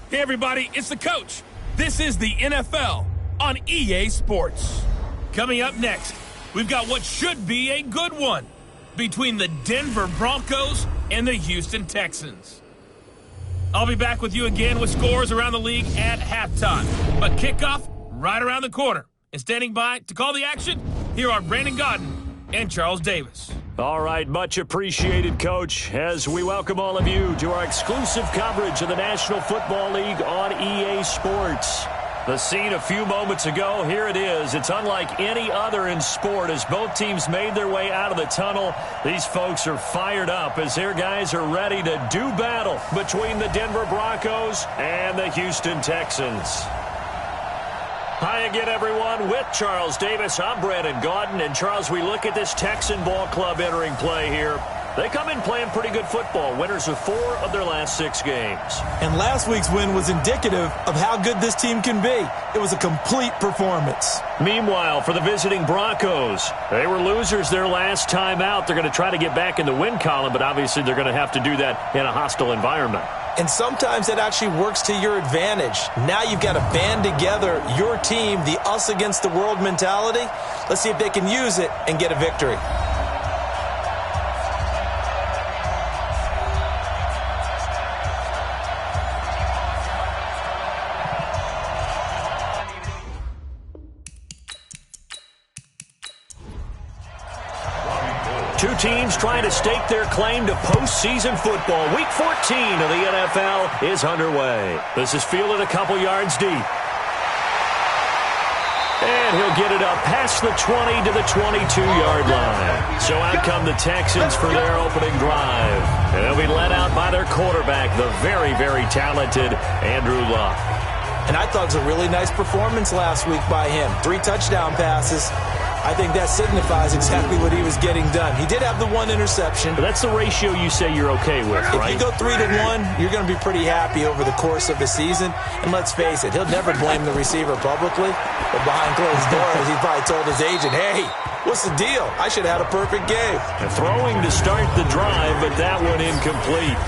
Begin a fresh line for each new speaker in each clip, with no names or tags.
Hey everybody, it's the coach. This is the NFL on EA Sports. Coming up next, we've got what should be a good one between the Denver Broncos and the Houston Texans. I'll be back with you again with scores around the league at halftime. But kickoff right around the corner. And standing by to call the action, here are Brandon Godden and Charles Davis.
All right, much appreciated, Coach, as we welcome all of you to our exclusive coverage of the National Football League on EA Sports. The scene a few moments ago, here it is. It's unlike any other in sport as both teams made their way out of the tunnel. These folks are fired up as their guys are ready to do battle between the Denver Broncos and the Houston Texans. Hi again, everyone. With Charles Davis, I'm Brandon Godden. And, Charles, we look at this Texan ball club entering play here. They come in playing pretty good football. Winners of 4 of their last 6 games.
And last week's win was indicative of how good this team can be. It was a complete performance.
Meanwhile, for the visiting Broncos, they were losers their last time out. They're going to try to get back in the win column, but obviously they're going to have to do that in a hostile environment.
And sometimes it actually works to your advantage. Now you've got to band together your team, the us against the world mentality. Let's see if they can use it and get a victory.
Two teams trying to stake their claim to postseason football. Week 14 of the NFL is underway. This is fielded a couple yards deep. And he'll get it up past the 20 to the 22-yard line. So out come the Texans for their opening drive. And they'll be led out by their quarterback, the very, very talented Andrew Luck.
And I thought it was a really nice performance last week by him. 3 touchdown passes. I think that signifies exactly what he was getting done. He did have the 1 interception.
But that's the ratio you say you're okay with, right?
If you go 3-1, you're going to be pretty happy over the course of the season. And let's face it, he'll never blame the receiver publicly. But behind closed doors, he probably told his agent, hey, what's the deal? I should have had a perfect game.
And throwing to start the drive, but that one incomplete.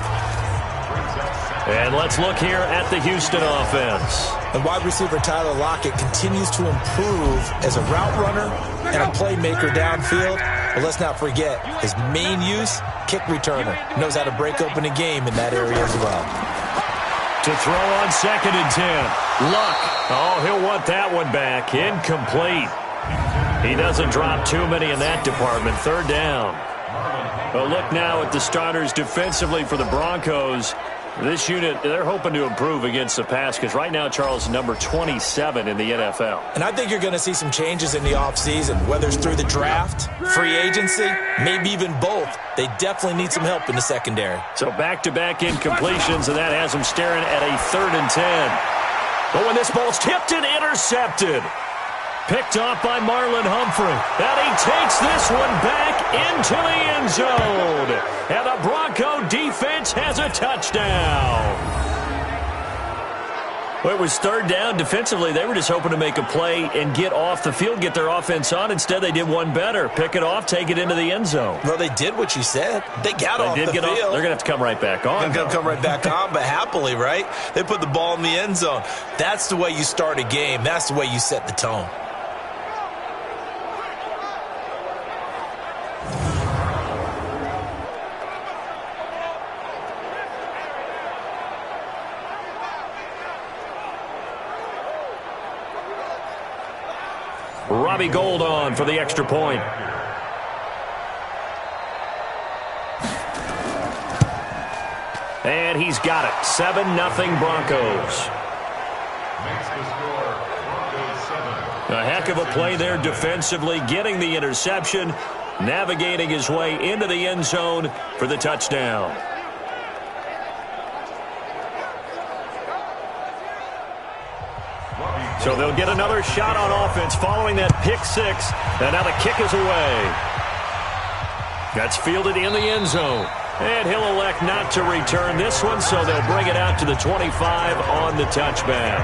And let's look here at the Houston offense.
And wide receiver Tyler Lockett continues to improve as a route runner and a playmaker downfield. But let's not forget his main use, kick returner. Knows how to break open a game in that area as well.
To throw on 2nd and 10. Luck. Oh, he'll want that one back. Incomplete. He doesn't drop too many in that department. 3rd down. Well, look now at the starters defensively for the Broncos. This unit, they're hoping to improve against the pass because right now, Charles, number 27 in the NFL.
And I think you're going to see some changes in the offseason, whether it's through the draft, free agency, maybe even both. They definitely need some help in the secondary.
So back-to-back incompletions, and that has them staring at a 3rd and 10. But when this ball's tipped and intercepted, picked off by Marlon Humphrey. And he takes this one back into the end zone. And the Bronco defense has a touchdown. Well, it was 3rd down. Defensively, they were just hoping to make a play and get off the field, get their offense on. Instead, they did one better. Pick it off, take it into the end zone.
Well, they did what you said. They got off the field.
They're going to have to come right back on.
They're going to come right back on, but happily, right? They put the ball in the end zone. That's the way you start a game. That's the way you set the tone.
Robbie Gould on for the extra point. And he's got it. 7-0 Broncos. A heck of a play there defensively, getting the interception, navigating his way into the end zone for the touchdown. So they'll get another shot on offense following that pick 6. And now the kick is away. That's fielded in the end zone. And he'll elect not to return this one, so they'll bring it out to the 25 on the touchback.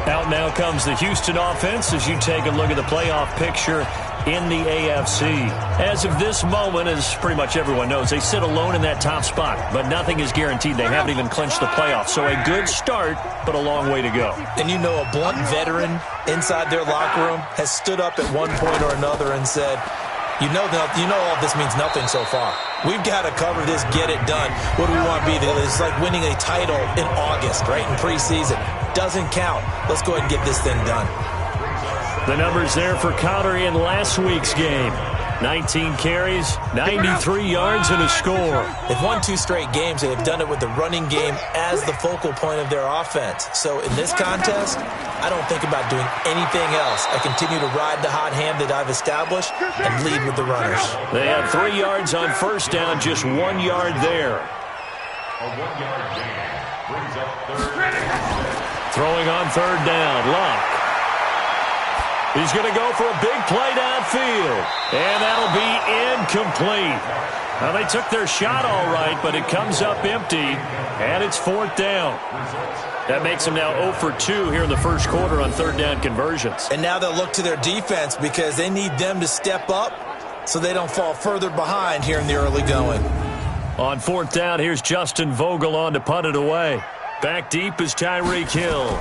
Out now comes the Houston offense as you take a look at the playoff picture. in the AFC. As of this moment, as pretty much everyone knows, they sit alone in that top spot, but nothing is guaranteed. They haven't even clinched the playoffs. So a good start, but a long way to go.
And you know, a blunt veteran inside their locker room has stood up at one point or another and said, you know all this means nothing so far. We've got to cover this, get it done. What do we want to be? It's like winning a title in August, right, in preseason. Doesn't count. Let's go ahead and get this thing done.
The numbers there for Conner in last week's game. 19 carries, 93 yards, and a score.
They've won 2 straight games, and they've done it with the running game as the focal point of their offense. So in this contest, I don't think about doing anything else. I continue to ride the hot hand that I've established and lead with the runners.
They had 3 yards on first down, just 1 yard there.
A 1-yard gain brings up third.
Throwing on third down, Locke. He's going to go for a big play downfield, and that'll be incomplete. Now, they took their shot all right, but it comes up empty, and it's 4th down. That makes them now 0 for 2 here in the first quarter on third down conversions.
And now they'll look to their defense because they need them to step up so they don't fall further behind here in the early going.
On 4th down, here's Justin Vogel on to punt it away. Back deep is Tyreek Hill.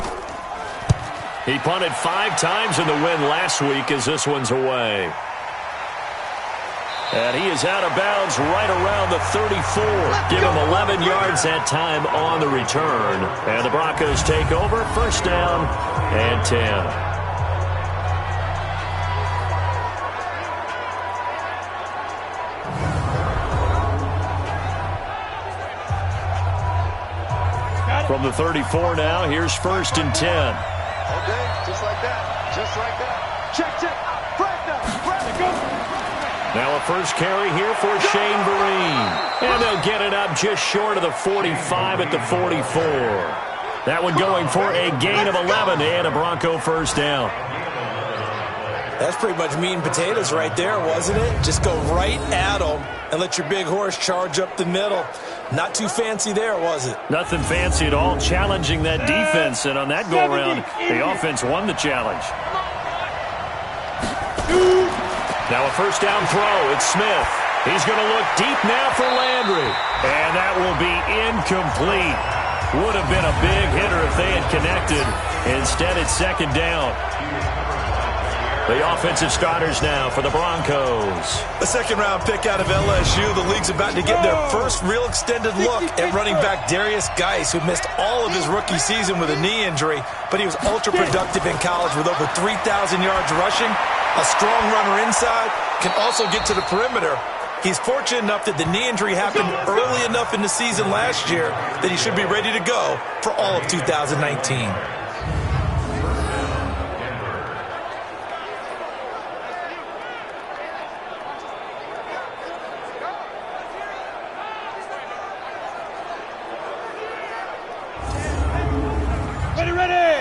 He punted 5 times in the win last week as this one's away. And he is out of bounds right around the 34. Give him 11 yards that time on the return. And the Broncos take over. First down and 10. From the 34 now, here's 1st and 10.
Okay, just like that. Just like that. Check. Right now. Right, go.
Now a first carry here for Shane Vereen. And they'll get it up just short of the 45 at the 44. That one going for a gain of 11 and a Bronco first down.
That's pretty much meat and potatoes right there, wasn't it? Just go right at them and let your big horse charge up the middle. Not too fancy there, was it?
Nothing fancy at all, challenging that defense. And on that go-around, the offense won the challenge. Now a first down throw. It's Smith. He's going to look deep now for Landry. And that will be incomplete. Would have been a big hitter if they had connected. Instead, it's second down. The offensive starters now for the Broncos.
The second-round pick out of LSU. The league's about to get their first real extended look at running back Darius Geis, who missed all of his rookie season with a knee injury, but he was ultra-productive in college with over 3,000 yards rushing, a strong runner inside, can also get to the perimeter. He's fortunate enough that the knee injury happened early enough in the season last year that he should be ready to go for all of 2019.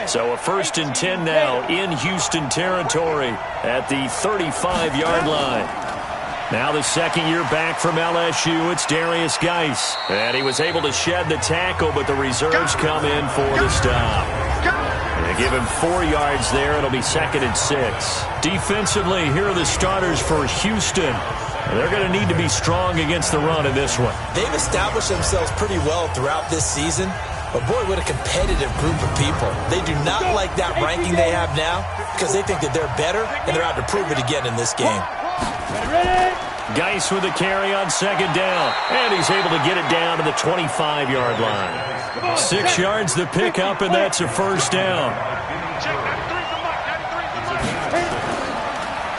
So a 1st and 10 now in Houston territory at the 35-yard line. Now the second year back from LSU, it's Darius Geis. And he was able to shed the tackle, but the reserves come in for the stop. They give him 4 yards there. It'll be 2nd and 6. Defensively, here are the starters for Houston. They're going to need to be strong against the run in this one.
They've established themselves pretty well throughout this season. But, boy, what a competitive group of people. They do not like that ranking they have now because they think that they're better, and they're out to prove it again in this game.
Geis with a carry on second down, and he's able to get it down to the 25-yard line. 6 yards the pickup, and that's a first down.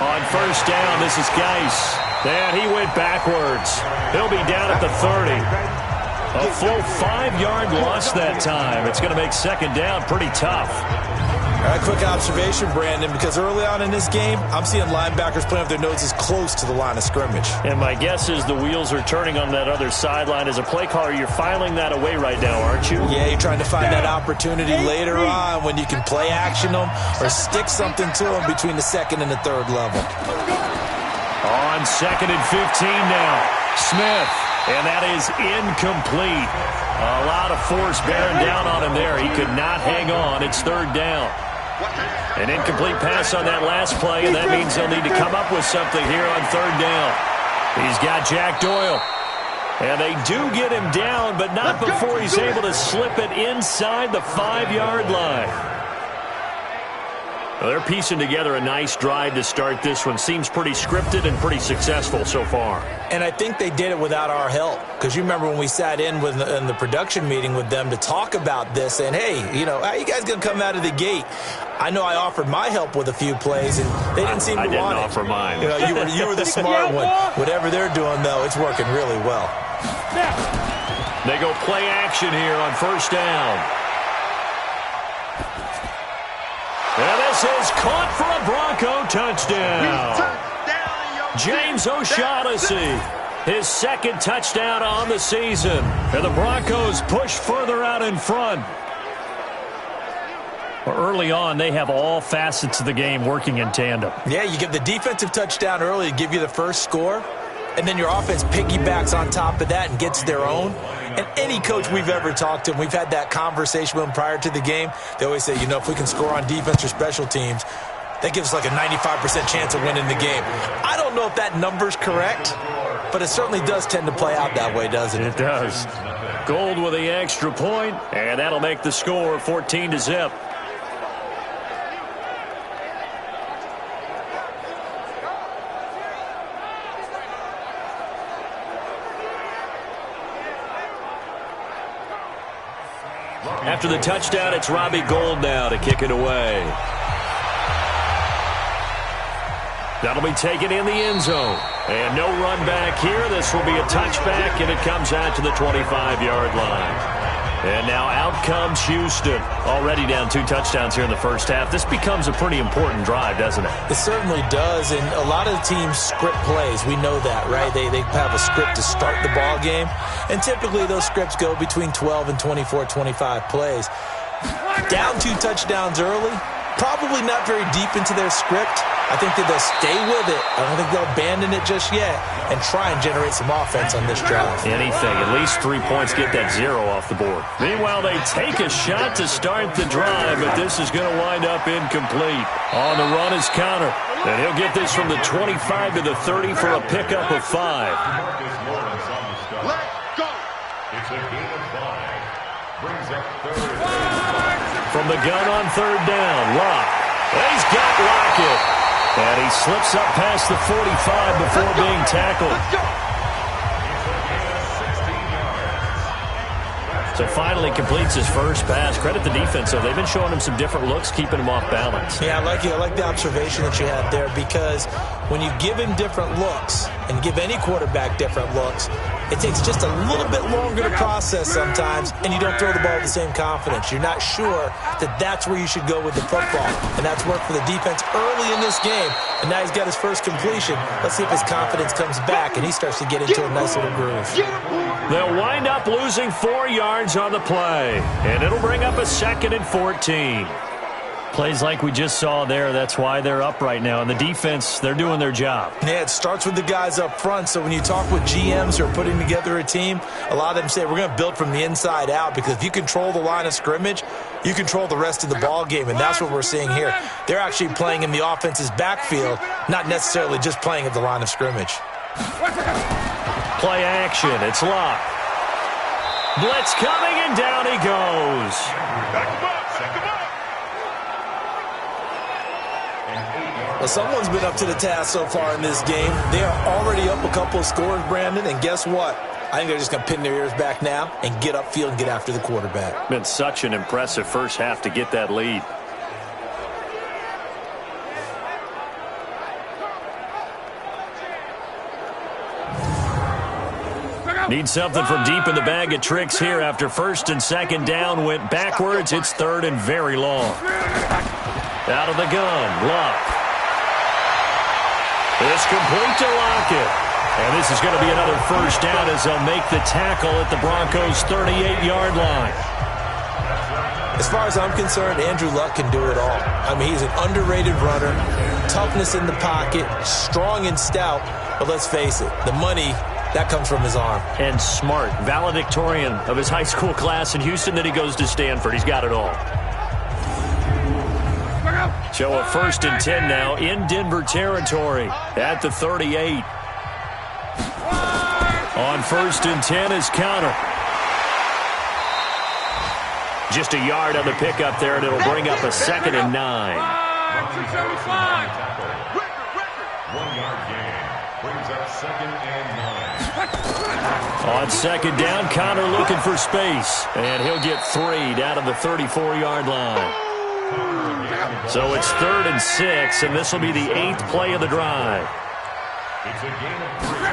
On first down, this is Geis. And he went backwards. He'll be down at the 30. A full 5-yard loss that time. It's going to make second down pretty tough.
All right, quick observation, Brandon, because early on in this game, I'm seeing linebackers playing with their noses close to the line of scrimmage.
And my guess is the wheels are turning on that other sideline. As a play caller, you're filing that away right now, aren't you?
Yeah, you're trying to find that opportunity later on when you can play action them or stick something to them between the second and the third level.
On 2nd and 15 now, Smith. And that is incomplete. A lot of force bearing down on him there. He could not hang on. It's third down. An incomplete pass on that last play, and that means they'll need to come up with something here on third down. He's got Jack Doyle. And they do get him down, but not before he's able to slip it inside the 5-yard line. Well, they're piecing together a nice drive to start this one. Seems pretty scripted and pretty successful so far.
And I think they did it without our help. Because you remember when we sat in the production meeting with them to talk about this, and hey, how are you guys going to come out of the gate? I know I offered my help with a few plays, and they didn't seem to want it.
I didn't offer mine.
You were the smart one. Whatever they're doing, though, it's working really well.
They go play action here on first down. And this is caught for a Bronco touchdown. James O'Shaughnessy, his second touchdown on the season. And the Broncos push further out in front. Well, early on, they have all facets of the game working in tandem.
Yeah, you give the defensive touchdown early to give you the first score, and then your offense piggybacks on top of that and gets their own. And any coach we've ever talked to, and we've had that conversation with them prior to the game, they always say, if we can score on defense or special teams, that gives us like a 95% chance of winning the game. I don't know if that number's correct, but it certainly does tend to play out that way, doesn't it?
It does. Gold with the extra point, and that'll make the score 14-0. After the touchdown, it's Robbie Gould now to kick it away. That'll be taken in the end zone. And no run back here. This will be a touchback, and it comes out to the 25-yard line. And now out comes Houston. Already down 2 touchdowns here in the first half. This becomes a pretty important drive, doesn't it?
It certainly does, and a lot of the teams script plays. We know that, right? They have a script to start the ball game, and typically those scripts go between 12 and 24, 25 plays. Down 2 touchdowns early, probably not very deep into their script. I think that they'll stay with it. I don't think they'll abandon it just yet and try and generate some offense on this drive.
Anything. At least 3 points, get that 0 off the board. Meanwhile, they take a shot to start the drive, but this is going to wind up incomplete. On the run is Connor, and he'll get this from the 25 to the 30 for a pickup of 5.
Let's go. It's a gain of 5. Brings up third.
From the gun on third down, Locke. He's got Lockett. And he slips up past the 45 before being tackled. So finally completes his first pass. Credit the defense, though. They've been showing him some different looks, keeping him off balance.
Yeah, I like the observation that you had there, because when you give him different looks and give any quarterback different looks, it takes just a little bit longer to process sometimes, and you don't throw the ball with the same confidence. You're not sure that that's where you should go with the football, and that's worked for the defense early in this game, and now he's got his first completion. Let's see if his confidence comes back, and he starts to get into a nice little groove.
They'll wind up losing 4 yards on the play, and it'll bring up a 2nd and 14. Plays like we just saw there, that's why they're up right now. And the defense, they're doing their job.
Yeah, it starts with the guys up front. So when you talk with GMs who are putting together a team, a lot of them say we're going to build from the inside out, because if you control the line of scrimmage, you control the rest of the ball game, and that's what we're seeing here. They're actually playing in the offense's backfield, not necessarily just playing at the line of scrimmage.
Play action, it's Locke. Blitz coming, and down he goes.
Well, someone's been up to the task so far in this game. They are already up a couple of scores, Brandon, and guess what? I think they're just going to pin their ears back now and get upfield and get after the quarterback.
Been such an impressive first half to get that lead. Need something from deep in the bag of tricks here after 1st and 2nd down went backwards. It's 3rd and very long. Out of the gun, Locke. It's complete to Lockett. And this is going to be another first down as they'll make the tackle at the Broncos' 38-yard line.
As far as I'm concerned, Andrew Luck can do it all. I mean, he's an underrated runner, toughness in the pocket, strong and stout. But let's face it, the money, that comes from his arm.
And smart, valedictorian of his high school class in Houston, then he goes to Stanford. He's got it all. So a 1st and 10 now in Denver territory at the 38. On 1st and 10 is counter. Just a yard on the pickup there, and it'll bring up a 2nd and 9.
1-yard gain. Brings up 2nd and 9.
On 2nd down, Connor looking for space. And he'll get 3 down to the 34-yard line. So it's 3rd and 6, and this will be the 8th play of the drive.
It's a gain of 3.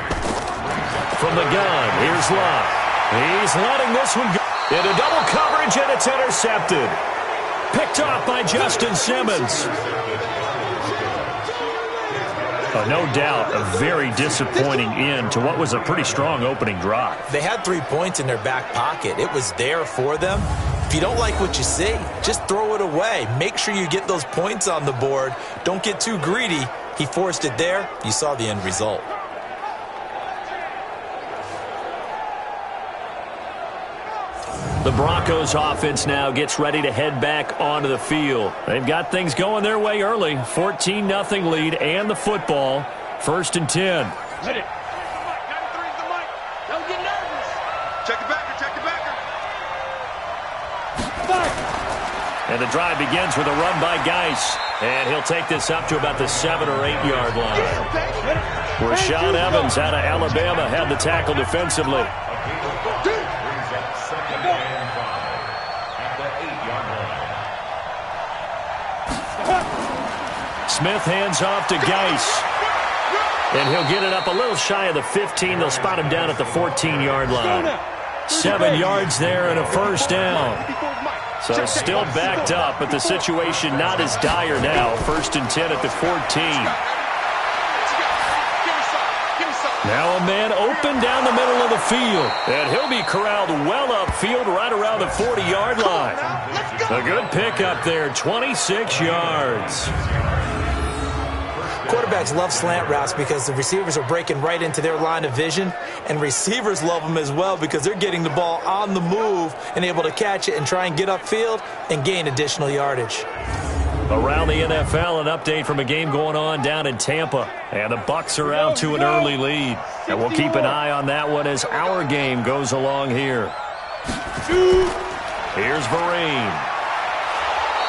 From the gun, here's Luck. He's letting this one go. Into double coverage, and it's intercepted. Picked off by Justin Simmons. No doubt a very disappointing end to what was a pretty strong opening drive.
They had 3 points in their back pocket. It was there for them. If you don't like what you see, just throw it away. Make sure you get those points on the board. Don't get too greedy. He forced it there. You saw the end result.
The Broncos offense now gets ready to head back onto the field. They've got things going their way early. 14-0 lead and the football. 1st and 10.
Hit it. 93's the mic. Don't get nervous. Check it backer. Check it backer.
And the drive begins with a run by Geis. And he'll take this up to about the 7 or 8 yard line. Rashaan Evans out of Alabama had the tackle defensively. Smith hands off to Geis. And he'll get it up a little shy of the 15. They'll spot him down at the 14-yard line. 7 yards there and a 1st down. So still backed up, but the situation not as dire now. 1st and 10 at the 14. Now a man open down the middle of the field. And he'll be corralled well upfield right around the 40-yard line. A good pickup there, 26 yards.
Quarterbacks love slant routes because the receivers are breaking right into their line of vision, and receivers love them as well because they're getting the ball on the move and able to catch it and try and get upfield and gain additional yardage.
Around the NFL, an update from a game going on down in Tampa. And the Bucs are out to an early lead. And we'll keep an eye on that one as our game goes along here. Here's Vereen.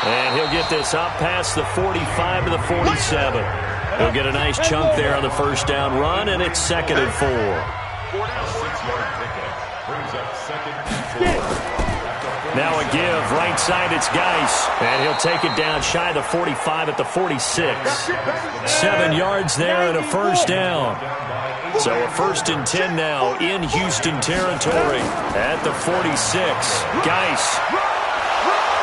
And he'll get this up past the 45 to the 47. He'll get a nice chunk there on the 1st down run, and it's 2nd and 4.
6-yard pickup brings up 2nd and 4.
Now a give. Right side, it's Geis. And he'll take it down shy of the 45 at the 46. 7 yards there and a 1st down. So a 1st and 10 now in Houston territory at the 46. Geis.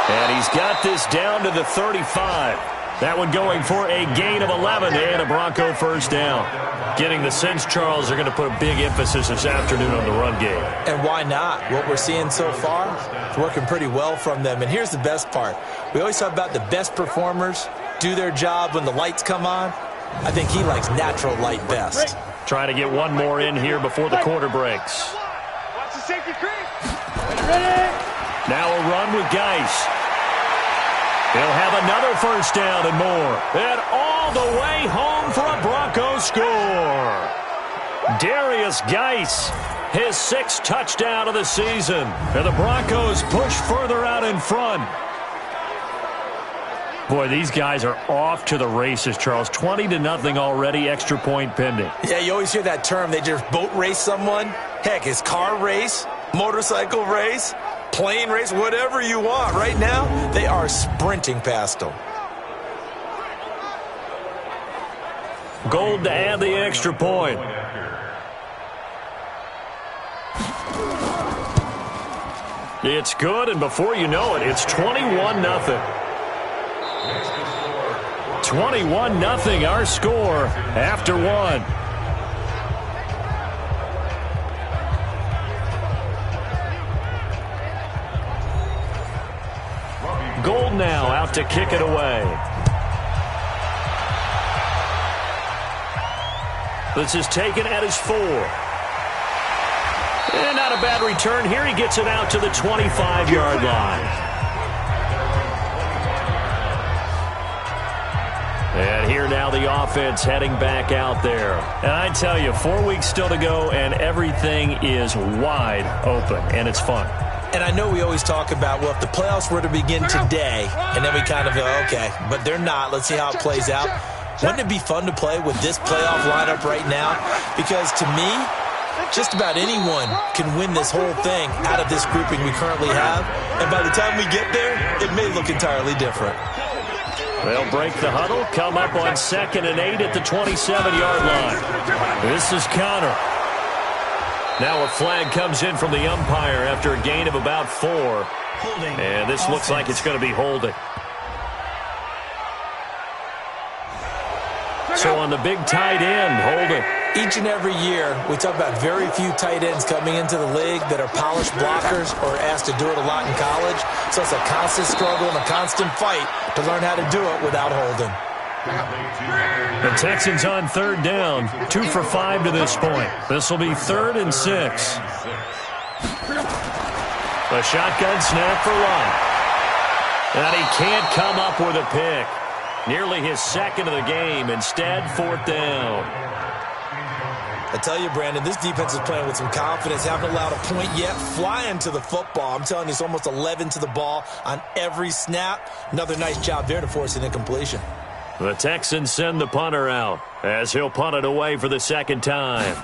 And he's got this down to the 35. That one going for a gain of 11 and a Bronco 1st down. Getting the sense, Charles, they're going to put a big emphasis this afternoon on the run game.
And why not? What we're seeing so far is working pretty well from them. And here's the best part. We always talk about the best performers do their job when the lights come on. I think he likes natural light best.
Trying to get one more in here before the quarter breaks.
Watch the safety creep.
Now a run with Geis. He'll have another 1st down and more. And all the way home for a Broncos score. Darius Geis, his 6th touchdown of the season. And the Broncos push further out in front. Boy, these guys are off to the races, Charles. 20-0 already, extra point pending.
Yeah, you always hear that term. They just boat race someone. Heck, it's car race, motorcycle race, plane race, whatever you want. Right now, they are sprinting past them.
Gold to add the extra point. It's good, and before you know it, it's 21-0. 21-0 our score after one. Gold now out to kick it away. This is taken at his 4. And not a bad return here. He gets it out to the 25-yard line. And here now the offense heading back out there. And I tell you, 4 weeks still to go, and everything is wide open, and it's fun.
And I know we always talk about, well, if the playoffs were to begin today, and then we kind of go, okay, but they're not. Let's see how it plays out. Wouldn't it be fun to play with this playoff lineup right now? Because to me, just about anyone can win this whole thing out of this grouping we currently have. And by the time we get there, it may look entirely different.
They'll break the huddle, come up on 2nd and 8 at the 27-yard line. This is Connor. Now a flag comes in from the umpire after a gain of about 4. And this looks like it's going to be holding. So on the big tight end, holding.
Each and every year, we talk about very few tight ends coming into the league that are polished blockers or asked to do it a lot in college. So it's a constant struggle and a constant fight to learn how to do it without holding.
The Texans on 3rd down, 2 for 5 to this point. This will be 3rd and 6. A shotgun snap for Lott. And he can't come up with a pick. Nearly his 2nd of the game. Instead, 4th down.
I tell you, Brandon, this defense is playing with some confidence. Haven't allowed a point yet. Flying to the football. I'm telling you, it's almost 11 to the ball on every snap. Another nice job there to force an incompletion.
The Texans send the punter out as he'll punt it away for the 2nd time.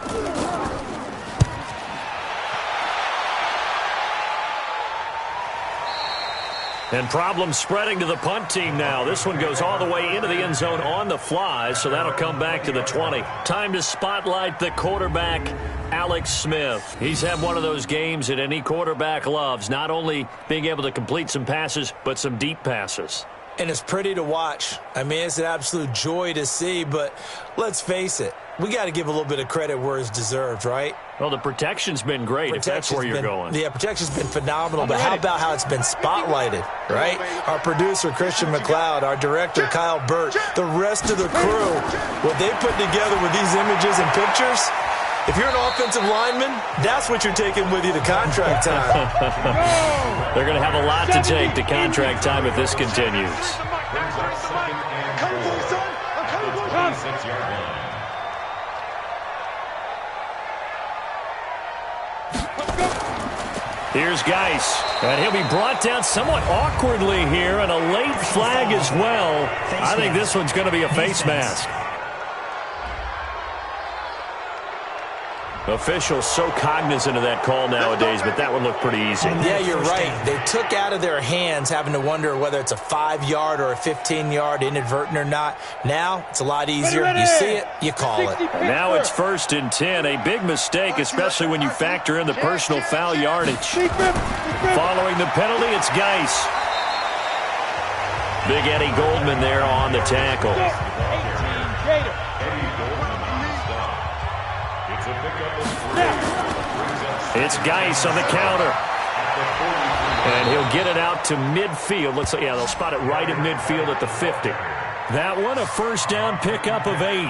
And problems spreading to the punt team now. This one goes all the way into the end zone on the fly, so that'll come back to the 20. Time to spotlight the quarterback, Alex Smith. He's had one of those games that any quarterback loves, not only being able to complete some passes, but some deep passes.
And it's pretty to watch. I mean, it's an absolute joy to see, but let's face it. We got to give a little bit of credit where it's deserved, right?
Well, the protection's been great, if that's where you're going.
Yeah, protection's been phenomenal, but how about how it's been spotlighted, right? Our producer, Christian McLeod, our director, Kyle Burt, the rest of the crew, what they put together with these images and pictures, if you're an offensive lineman, that's what you're taking with you to contract time.
They're going to have a lot to take to contract time if this continues. Here's Geis, and he'll be brought down somewhat awkwardly here, and a late flag as well. I think this one's going to be a face mask. Officials so cognizant of that call nowadays, but that one looked pretty easy.
Yeah, you're right. They took out of their hands having to wonder whether it's a 5-yard or a 15-yard, inadvertent or not. Now, it's a lot easier. You see it, you call it.
And now it's 1st and 10. A big mistake, especially when you factor in the personal foul yardage. Following the penalty, it's Geis. Big Eddie Goldman there on the tackle. It's Geis on the counter. And he'll get it out to midfield. Looks like, yeah, they'll spot it right at midfield at the 50. That one, a 1st down pickup of 8.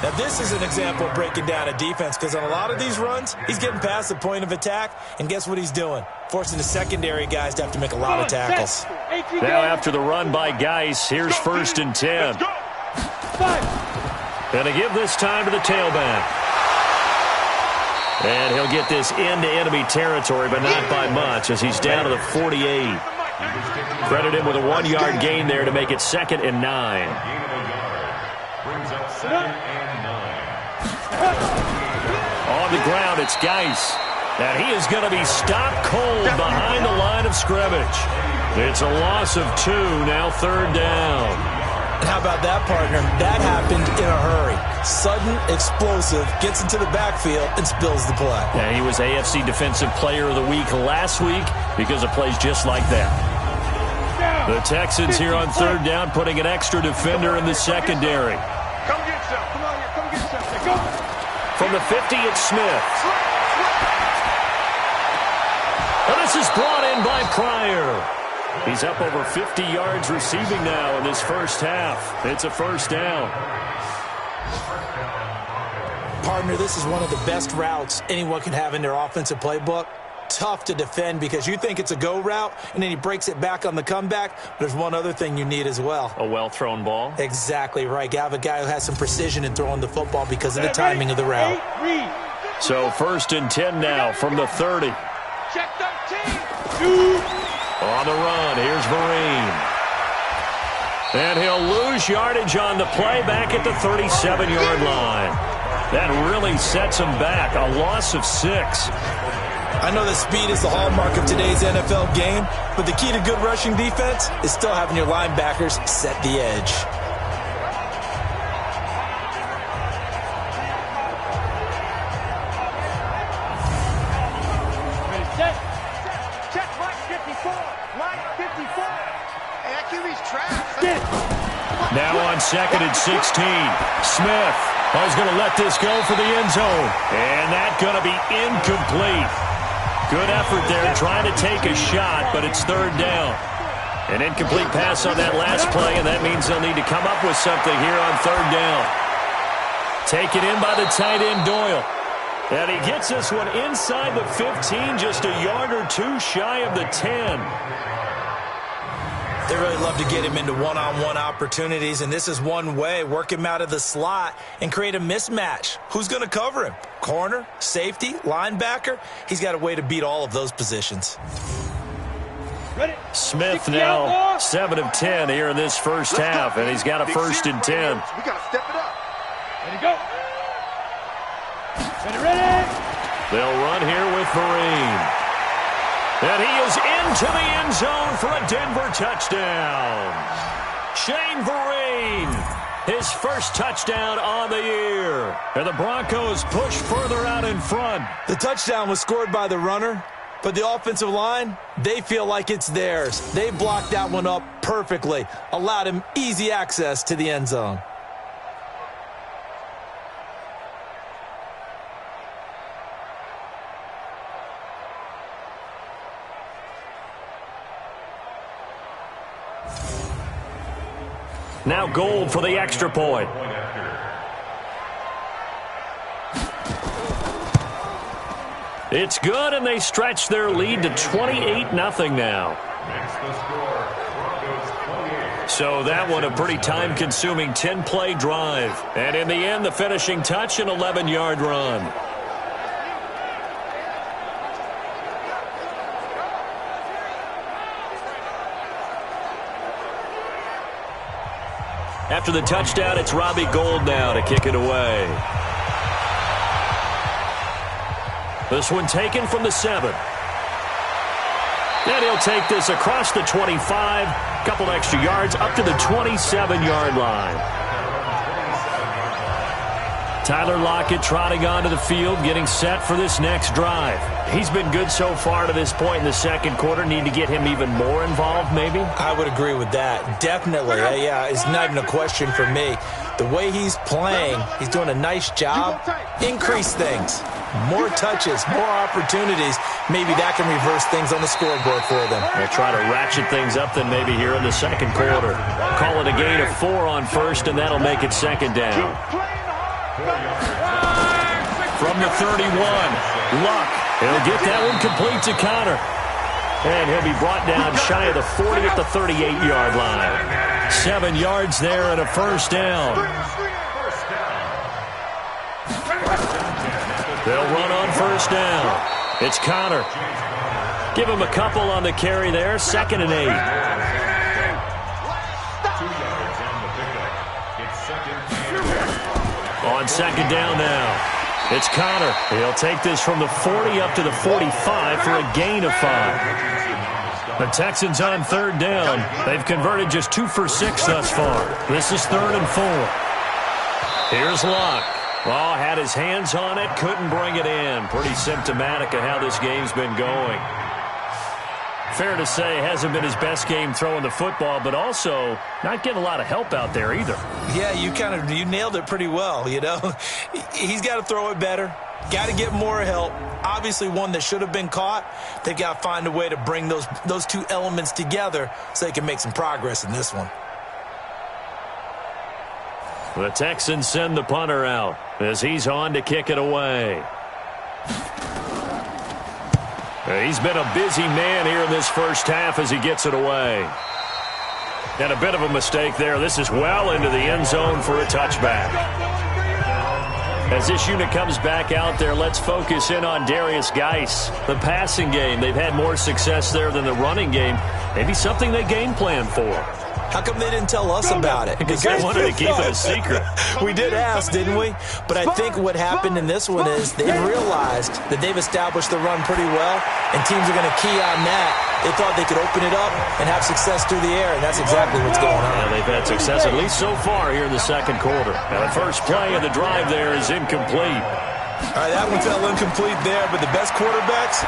Now, this is an example of breaking down a defense, because on a lot of these runs, he's getting past the point of attack, and guess what he's doing? Forcing the secondary guys to have to make a lot of tackles.
Now, after the run by Geis, here's 1st and 10. Going to give this time to the tailback. And he'll get this into enemy territory, but not by much, as he's down to the 48. Credit him with a 1-yard gain there to make it 2nd and 9. On the ground, it's Geis. And he is going to be stopped cold behind the line of scrimmage. It's a loss of 2, now 3rd down.
And how about that, partner? That happened in a hurry. Sudden, explosive, gets into the backfield, and spills the play.
Yeah, he was AFC Defensive Player of the Week last week because of plays just like that. The Texans here on 3rd down, putting an extra defender in the secondary.
Come get some. Come on here. Come get some. Go.
From the 50, it's Smith. And this is brought in by Pryor. He's up over 50 yards receiving now in this first half. It's a 1st down.
Partner, this is one of the best routes anyone can have in their offensive playbook. tough to defend because you think it's a go route, and then he breaks it back on the comeback. There's one other thing you need as well.
A well-thrown ball?
Exactly right. You have a guy who has some precision in throwing the football because of the timing of the route.
So 1st and 10 now from the 30.
Check 13.
On the run, here's Vereen. And he'll lose yardage on the play back at the 37-yard line. That really sets him back, a loss of 6.
I know that speed is the hallmark of today's NFL game, but the key to good rushing defense is still having your linebackers set the edge.
Check line 54. Line 54. Hey, that QB's trash.
Now on 2nd and 16. Smith is going to let this go for the end zone. And that's going to be incomplete. Good effort there trying to take a shot, but it's 3rd down. An incomplete pass on that last play, and that means they'll need to come up with something here on 3rd down. Taken in by the tight end, Doyle. And he gets this one inside the 15, just a yard or two shy of the 10.
They really love to get him into one-on-one opportunities, and this is one way. Work him out of the slot and create a mismatch. Who's going to cover him? Corner, safety, linebacker? He's got a way to beat all of those positions.
Smith now 7 of 10 here in this first half, and he's got a 1st and 10.
We got to step it up.
Ready, go. Ready.
They'll run here with Vereen. And he is into the end zone for a Denver touchdown. Shane Vereen, his first touchdown on the year. And the Broncos push further out in front.
The touchdown was scored by the runner, but the offensive line, they feel like it's theirs. They blocked that one up perfectly, allowed him easy access to the end zone.
Now Gold for the extra point. It's good, and they stretch their lead to 28-0 now. So that one a pretty time-consuming 10-play drive. And in the end, the finishing touch, an 11-yard run. After the touchdown, it's Robbie Gould now to kick it away. This one taken from the 7. And he'll take this across the 25, couple extra yards up to the 27-yard line. Tyler Lockett trotting onto the field, getting set for this next drive. He's been good so far to this point in the second quarter. Need to get him even more involved, maybe?
I would agree with that. Definitely. Yeah, it's not even a question for me. The way he's playing, he's doing a nice job. Increase things. More touches, more opportunities. Maybe that can reverse things on the scoreboard for them.
They'll try to ratchet things up then maybe here in the second quarter. Call it a gain of 4 on first, and that'll make it 2nd down. From the 31, Luck. He'll get that one complete to Connor. And he'll be brought down shy of the 40 at the 38-yard line. 7 yards there and a 1st down. They'll run on 1st down. It's Connor. Give him a couple on the carry there. 2nd and 8. On 2nd down now. It's Connor. He'll take this from the 40 up to the 45 for a gain of 5. The Texans on 3rd down. They've converted just 2 for 6 thus far. This is 3rd and 4. Here's Luck. Oh, had his hands on it, couldn't bring it in. Pretty symptomatic of how this game's been going. Fair to say, hasn't been his best game throwing the football, but also not getting a lot of help out there either.
Yeah, you nailed it pretty well, you know. He's got to throw it better. Got to get more help. Obviously one that should have been caught. They've got to find a way to bring those two elements together so they can make some progress in this one.
The Texans send the punter out as he's on to kick it away. He's been a busy man here in this first half as he gets it away. And a bit of a mistake there. This is well into the end zone for a touchback. As this unit comes back out there, let's focus in on Darius Geis. The passing game, they've had more success there than the running game. Maybe something they game plan for.
How come they didn't tell us about it?
Because they wanted to keep it a secret.
We did ask, didn't we? But I think what happened in this one is they realized that they've established the run pretty well, and teams are going to key on that. They thought they could open it up and have success through the air, and that's exactly what's going on.
Yeah, they've had success, at least so far, here in the second quarter. Now, the first play of the drive there is incomplete.
All right, that one fell incomplete there, but the best quarterbacks,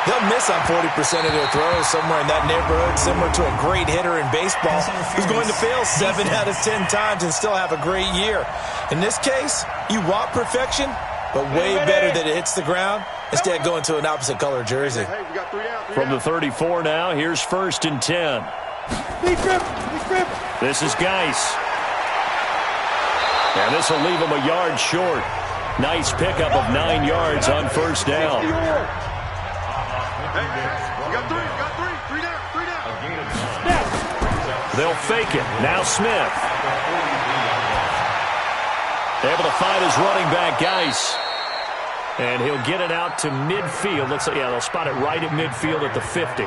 they'll miss on 40% of their throws, somewhere in that neighborhood, similar to a great hitter in baseball who's going to fail 7 out of 10 times and still have a great year. In this case, you want perfection, but way better that it hits the ground instead of going to an opposite color jersey.
From the 34 now, here's 1st and 10. This is Geis. And this will leave him a yard short. Nice pickup of 9 yards on 1st down. They'll fake it. Now Smith. Able to find his running back, Geis. And he'll get it out to midfield. Let's say, yeah, they'll spot it right at midfield at the 50.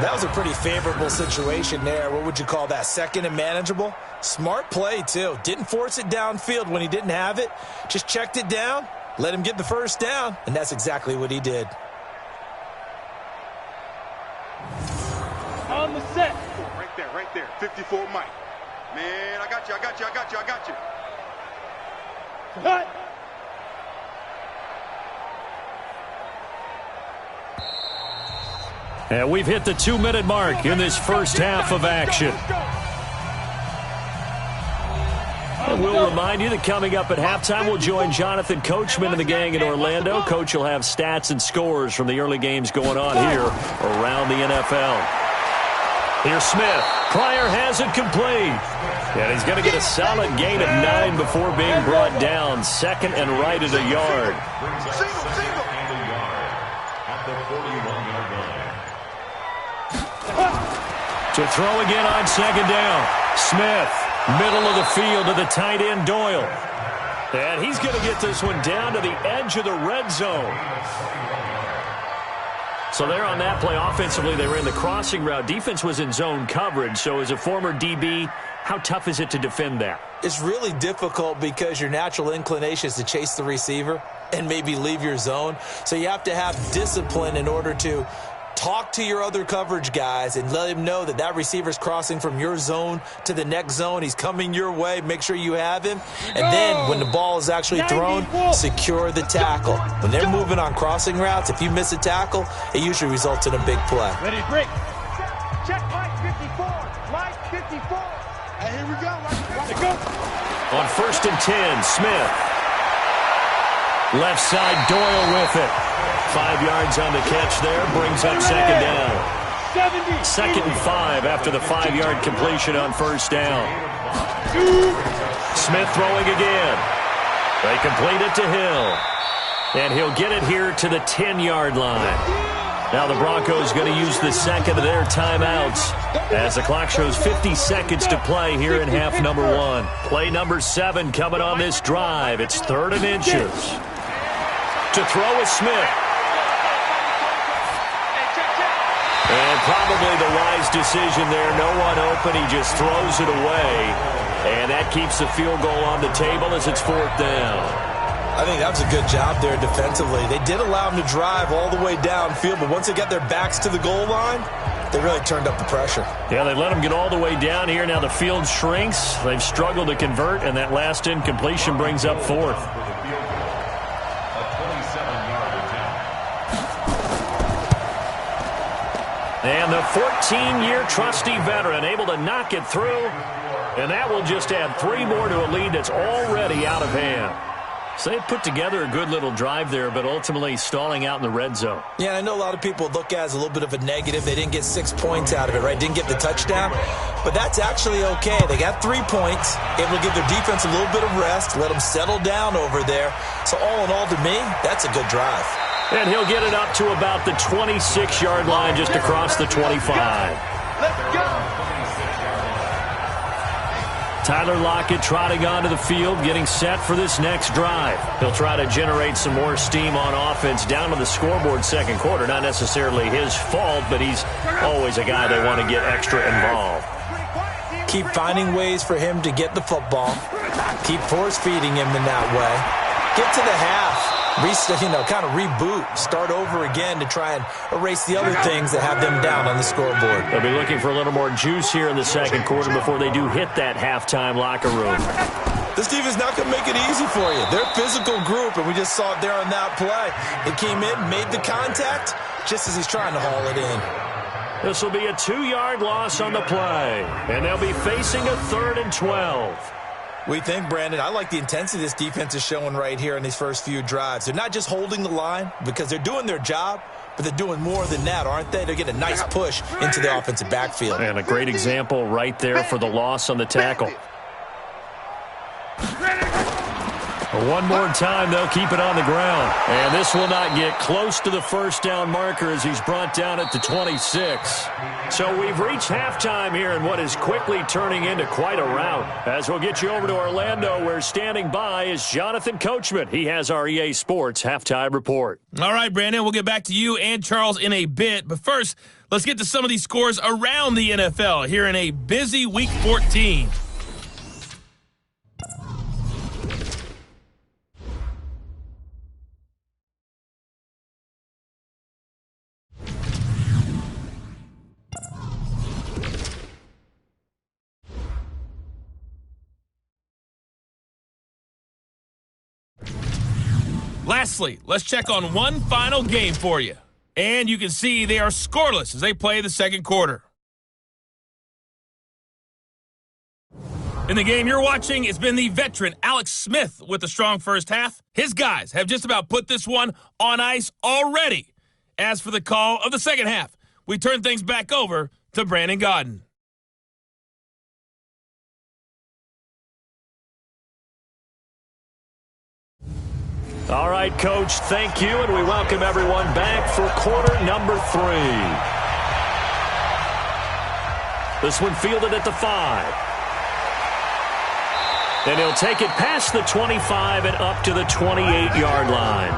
That was a pretty favorable situation there. What would you call that? Second and manageable? Smart play, too. Didn't force it downfield when he didn't have it. Just checked it down, let him get the first down, and that's exactly what he did.
On the set. Right there. 54 Mike. Man, I got you. Cut.
And we've hit the 2-minute mark in this first half of action. And we'll remind you that coming up at halftime, we'll join Jonathan Coachman and the gang in Orlando. Coach will have stats and scores from the early games going on here around the NFL. Here's Smith. Pryor has it complete. And he's going to get a solid gain of 9 before being brought down. 2nd and right at a yard. To throw again on 2nd down. Smith, middle of the field to the tight end, Doyle. And he's going to get this one down to the edge of the red zone. So there on that play, offensively, they ran the crossing route. Defense was in zone coverage. So as a former DB, how tough is it to defend that?
It's really difficult because your natural inclination is to chase the receiver and maybe leave your zone. So you have to have discipline in order to talk to your other coverage guys and let him know that that receiver's crossing from your zone to the next zone. He's coming your way. Make sure you have him. And then when the ball is actually thrown, secure the tackle. When they're moving on crossing routes, if you miss a tackle, it usually results in a big play.
Ready, break. Check Mike 54. Mike 54. And here we go. Let's go.
On 1st and 10, Smith. Left side, Doyle with it. 5 yards on the catch there, brings up 2nd down. 2nd and 5 after the 5-yard completion on 1st down. Smith throwing again. They complete it to Hill. And he'll get it here to the 10-yard line. Now the Broncos going to use the 2nd of their timeouts as the clock shows 50 seconds to play here in half number 1. Play number 7 coming on this drive. It's 3rd and inches. To throw is Smith. And probably the wise decision there. No one open. He just throws it away. And that keeps the field goal on the table as it's 4th down.
I think that was a good job there defensively. They did allow him to drive all the way downfield, but once they got their backs to the goal line, they really turned up the pressure.
Yeah, they let him get all the way down here. Now the field shrinks. They've struggled to convert, and that last incompletion brings up 4th. And the 14-year trusty veteran able to knock it through. And that will just add 3 more to a lead that's already out of hand. So they put together a good little drive there, but ultimately stalling out in the red zone.
Yeah, I know a lot of people look at it as a little bit of a negative. They didn't get 6 points out of it, right? Didn't get the touchdown. But that's actually okay. They got 3 points, able to give their defense a little bit of rest, let them settle down over there. So all in all, to me, that's a good drive.
And he'll get it up to about the 26-yard line, just across the 25.
Let's go.
Tyler Lockett trotting onto the field, getting set for this next drive. He'll try to generate some more steam on offense down to the scoreboard second quarter. Not necessarily his fault, but he's always a guy they want to get extra involved.
Keep finding ways for him to get the football. Keep force-feeding him in that way. Get to the half. Kind of reboot, start over again to try and erase the other things that have them down on the scoreboard.
They'll be looking for a little more juice here in the second quarter before they do hit that halftime locker room.
This defense is not going to make it easy for you. They're a physical group, and we just saw it there on that play. They came in, made the contact, just as he's trying to haul it in.
This will be a 2-yard loss on the play, and they'll be facing a 3rd and 12.
We think, Brandon, I like the intensity this defense is showing right here in these first few drives. They're not just holding the line because they're doing their job, but they're doing more than that, aren't they? They're getting a nice push into the offensive backfield.
And a great example right there for the loss on the tackle. One more time, they'll keep it on the ground. And this will not get close to the first down marker as he's brought down at the 26. So we've reached halftime here in what is quickly turning into quite a rout. As we'll get you over to Orlando, where standing by is Jonathan Coachman. He has our EA Sports halftime report.
All right, Brandon, we'll get back to you and Charles in a bit. But first, let's get to some of these scores around the NFL here in a busy Week 14. Lastly, let's check on one final game for you. And you can see they are scoreless as they play the second quarter. In the game you're watching, it's been the veteran Alex Smith with a strong first half. His guys have just about put this one on ice already. As for the call of the second half, we turn things back over to Brandon Gaudin.
All right, Coach, thank you, and we welcome everyone back for quarter number 3. This one fielded at the 5. And he'll take it past the 25 and up to the 28-yard line.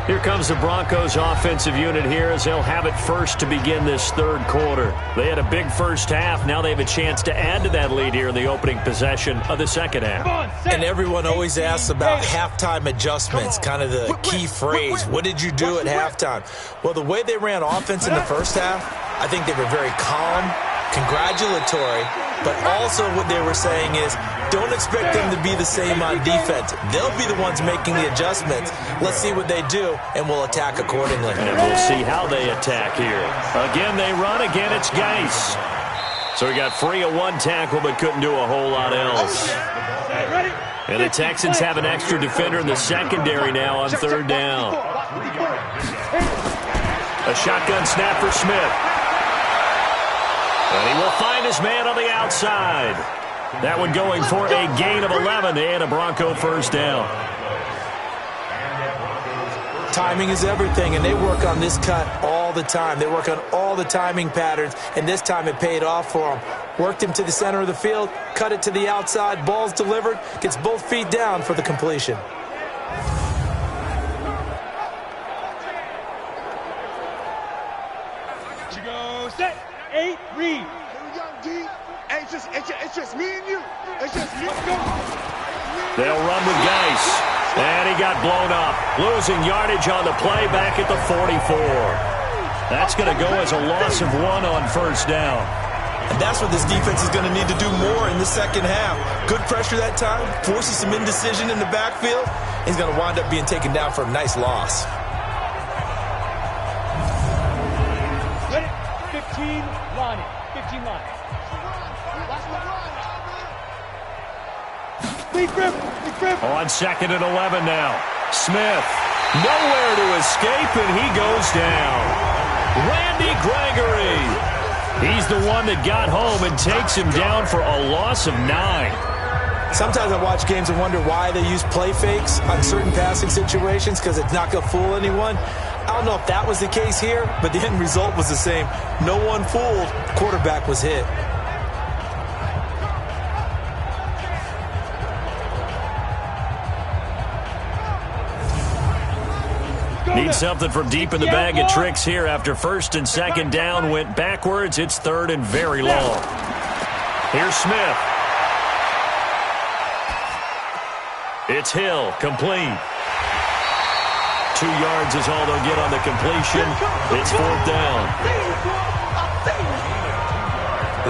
Here comes the Broncos offensive unit here as they'll have it first to begin this third quarter. They had a big first half. Now they have a chance to add to that lead here in the opening possession of the second half.
And everyone always asks about halftime adjustments, kind of the key phrase. What did you do at halftime? Well, the way they ran offense in the first half, I think they were very calm, congratulatory, but also what they were saying is, don't expect them to be the same on defense. They'll be the ones making the adjustments. Let's see what they do, and we'll attack accordingly.
And we'll see how they attack here. Again, they run. Again, it's Geis. So he got free of one tackle, but couldn't do a whole lot else. And the Texans have an extra defender in the secondary now on third down. A shotgun snap for Smith. And he will find his man on the outside. That one going for a gain of 11 and a Bronco first down.
Timing is everything, and they work on this cut all the time. They work on all the timing patterns, and this time it paid off for them. Worked him to the center of the field, cut it to the outside, ball's delivered, gets both feet down for the completion.
Go set, 8, read. It's just me and you. It's just me. Go.
They'll run with Geis. And he got blown up. Losing yardage on the play back at the 44. That's going to go as a loss of 1 on first down.
And that's what this defense is going to need to do more in the second half. Good pressure that time, forces some indecision in the backfield. He's going to wind up being taken down for a nice loss.
15 line. 15 line.
On 2nd and 11 now. Smith, nowhere to escape, and he goes down. Randy Gregory. He's the one that got home and takes him down for a loss of 9.
Sometimes I watch games and wonder why they use play fakes on certain passing situations, because it's not going to fool anyone. I don't know if that was the case here, but the end result was the same. No one fooled. Quarterback was hit.
Need something from deep in the bag of tricks here after 1st and 2nd down went backwards. It's 3rd and very long. Here's Smith. It's Hill, complete. 2 yards is all they'll get on the completion. It's 4th down.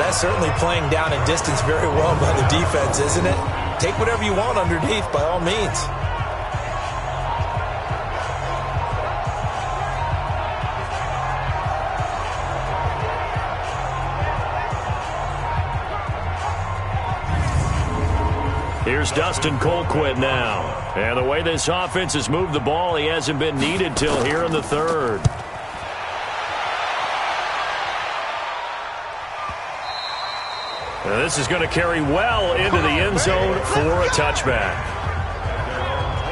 That's certainly playing down and distance very well by the defense, isn't it? Take whatever you want underneath, by all means.
Here's Dustin Colquitt now. And the way this offense has moved the ball, he hasn't been needed till here in the 3rd. Now this is going to carry well into the end zone for a touchback.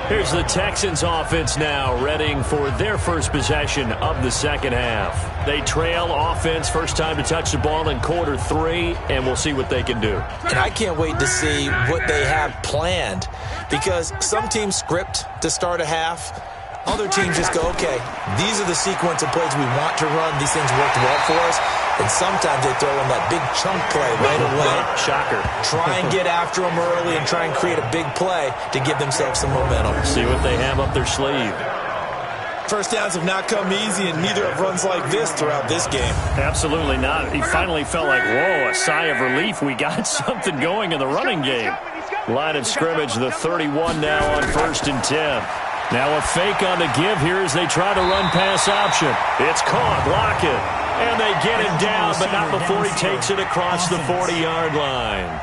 Here's the Texans offense now, readying for their first possession of the 2nd half. They trail offense, first time to touch the ball in quarter 3, and we'll see what they can do.
And I can't wait to see what they have planned, because some teams script to start a half. Other teams just go, okay, these are the sequence of plays we want to run. These things worked well for us. And sometimes they throw in that big chunk play right away.
Shocker.
Try and get after them early and try and create a big play to give themselves some momentum.
See what they have up their sleeve.
First downs have not come easy, and neither have runs like this throughout this game.
Absolutely not. He finally felt like, whoa, a sigh of relief. We got something going in the running game. Line of scrimmage, the 31 now on 1st and 10. Now a fake on the give here as they try to run pass option. It's caught, Lockett. And they get him down, but not before he takes it across the 40-yard line.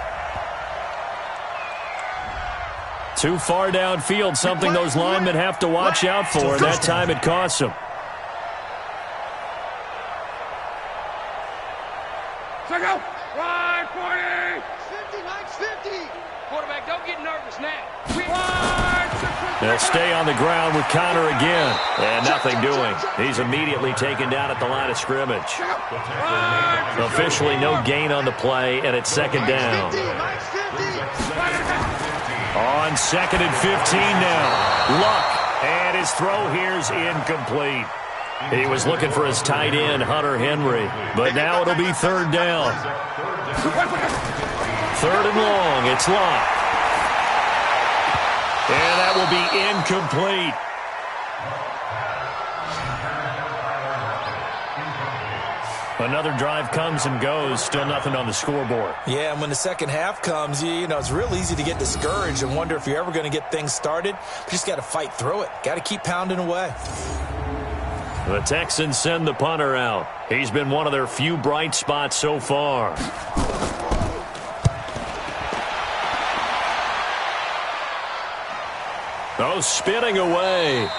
Too far downfield, something those linemen have to watch out for, and that time it costs them.
Check out. Right, 40. 50, Mike's 50. Quarterback, don't get nervous now.
They'll stay on the ground with Connor again. And nothing doing. He's immediately taken down at the line of scrimmage. Officially no gain on the play, and it's 2nd down. On 2nd and 15 now. Luck. And his throw here's incomplete. He was looking for his tight end, Hunter Henry. But now it'll be 3rd down. 3rd and long. It's Luck. And that will be incomplete. Another drive comes and goes. Still nothing on the scoreboard.
Yeah, and when the 2nd half comes, you know, it's real easy to get discouraged and wonder if you're ever going to get things started. You just got to fight through it. Got to keep pounding away.
The Texans send the punter out. He's been one of their few bright spots so far. Oh, spinning away.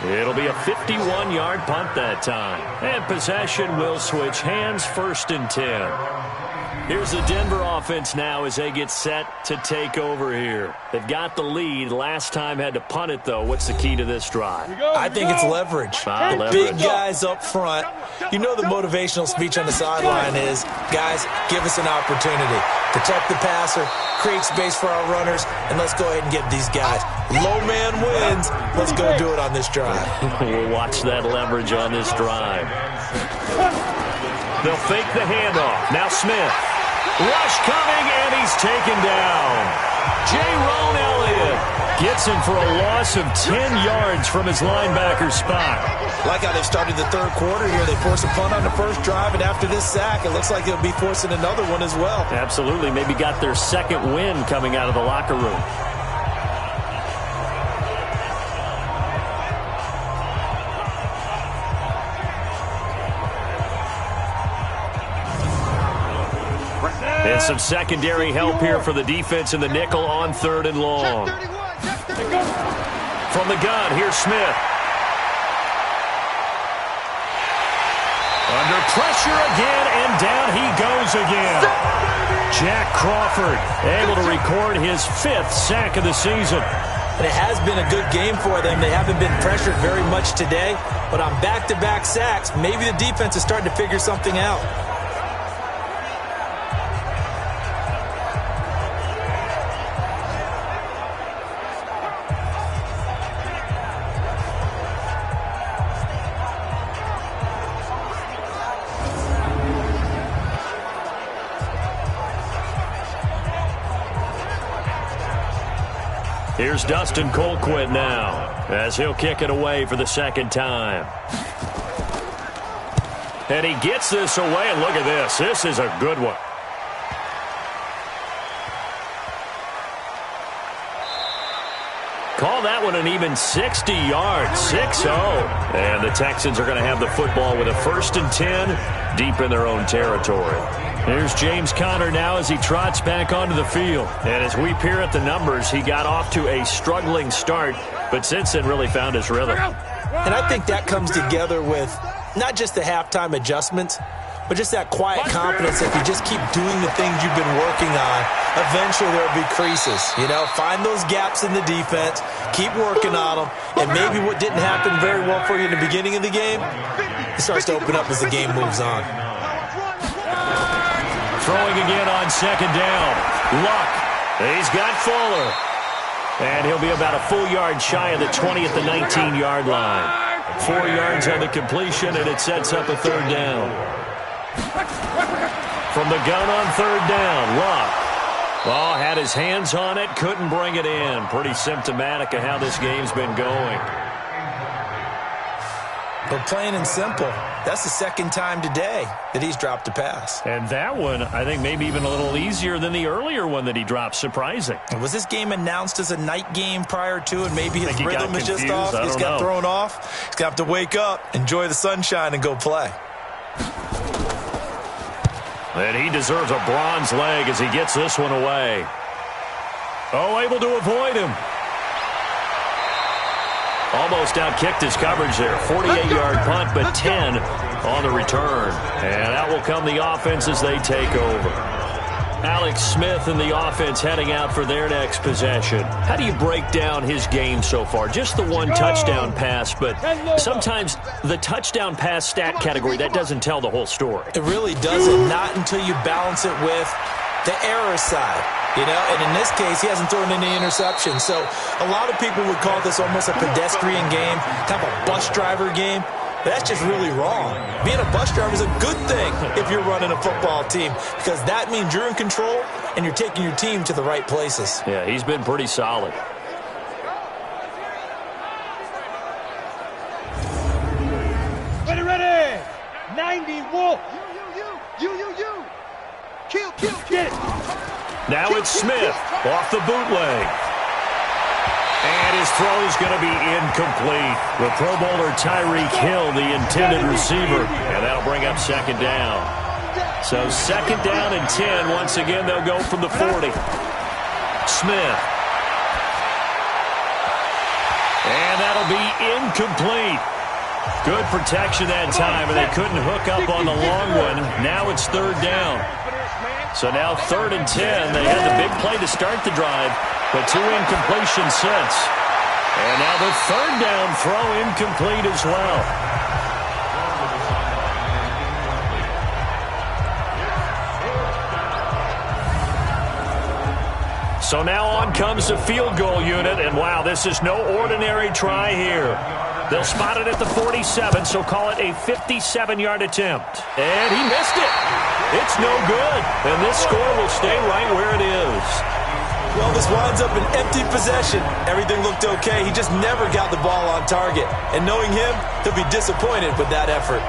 It'll be a 51-yard punt that time. And possession will switch hands, 1st and 10. Here's the Denver offense now as they get set to take over here. They've got the lead. Last time had to punt it, though. What's the key to this drive?
I think it's leverage.
Leverage.
Big guys up front. You know the motivational speech on the sideline is, guys, give us an opportunity. Protect the passer, create space for our runners, and let's go ahead and get these guys. Low man wins. Let's go do it on this drive.
We'll watch that leverage on this drive. They'll fake the handoff. Now Smith. Rush coming, and he's taken down. J-Ron Elliott gets him for a loss of 10 yards from his linebacker spot.
Like how they started the 3rd quarter here. They forced a punt on the first drive, and after this sack, it looks like they'll be forcing another one as well.
Absolutely. Maybe got their 2nd win coming out of the locker room. And some secondary help here for the defense in the nickel on 3rd and long. From the gun, here's Smith. Under pressure again, and down he goes again. Jack Crawford able to record his 5th sack of the season.
And it has been a good game for them. They haven't been pressured very much today, but on back-to-back sacks, maybe the defense is starting to figure something out.
Here's Dustin Colquitt now, as he'll kick it away for the 2nd time. And he gets this away, and look at this. This is a good one. Call that one an even 60 yards, 6-0. And the Texans are going to have the football with a 1st and 10 deep in their own territory. Here's James Conner now as he trots back onto the field. And as we peer at the numbers, he got off to a struggling start, but since then really found his rhythm.
And I think that comes together with not just the halftime adjustments, but just that quiet confidence that if you just keep doing the things you've been working on, eventually there will be creases. You know, find those gaps in the defense, keep working on them, and maybe what didn't happen very well for you in the beginning of the game, it starts to open up as the game moves on.
Throwing again on 2nd down. Luck. He's got Fuller. And he'll be about a full yard shy of the 20 at the 19-yard line. 4 yards on the completion, and it sets up a 3rd down. From the gun on 3rd down, Luck. Oh, had his hands on it, couldn't bring it in. Pretty symptomatic of how this game's been going.
But plain and simple, that's the 2nd time today that he's dropped a pass.
And that one, I think, maybe even a little easier than the earlier one that he dropped. Surprising.
Was this game announced as a night game prior to, and maybe his rhythm is just off?
He's
got thrown off. He's going to have to wake up, enjoy the sunshine, and go play.
And he deserves a bronze leg as he gets this one away. Oh, able to avoid him. Almost outkicked his coverage there. 48-yard punt, but 10 on the return. And out will come the offense as they take over. Alex Smith and the offense heading out for their next possession. How do you break down his game so far? Just the one touchdown pass, but sometimes the touchdown pass stat category, that doesn't tell the whole story.
It really doesn't, not until you balance it with the error side. You know, and in this case, he hasn't thrown any interceptions. So a lot of people would call this almost a pedestrian game, kind of a bus driver game. But that's just really wrong. Being a bus driver is a good thing if you're running a football team, because that means you're in control and you're taking your team to the right places.
Yeah, he's been pretty solid.
Ready. 90 Wolf. You. Kill. Get it.
Now it's Smith off the bootleg. And his throw is going to be incomplete. The Pro Bowler Tyreek Hill, the intended receiver. And that'll bring up 2nd down. So 2nd down and 10. Once again, they'll go from the 40. Smith. And that'll be incomplete. Good protection that time, and they couldn't hook up on the long one. Now it's 3rd down. So now 3rd and 10. They had the big play to start the drive, but 2 incompletions since. And now the 3rd down throw incomplete as well. So now on comes the field goal unit, and wow, this is no ordinary try here. They'll spot it at the 47, so call it a 57-yard attempt. And he missed it. It's no good. And this score will stay right where it is.
Well, this winds up an empty possession. Everything looked okay. He just never got the ball on target. And knowing him, he'll be disappointed with that effort.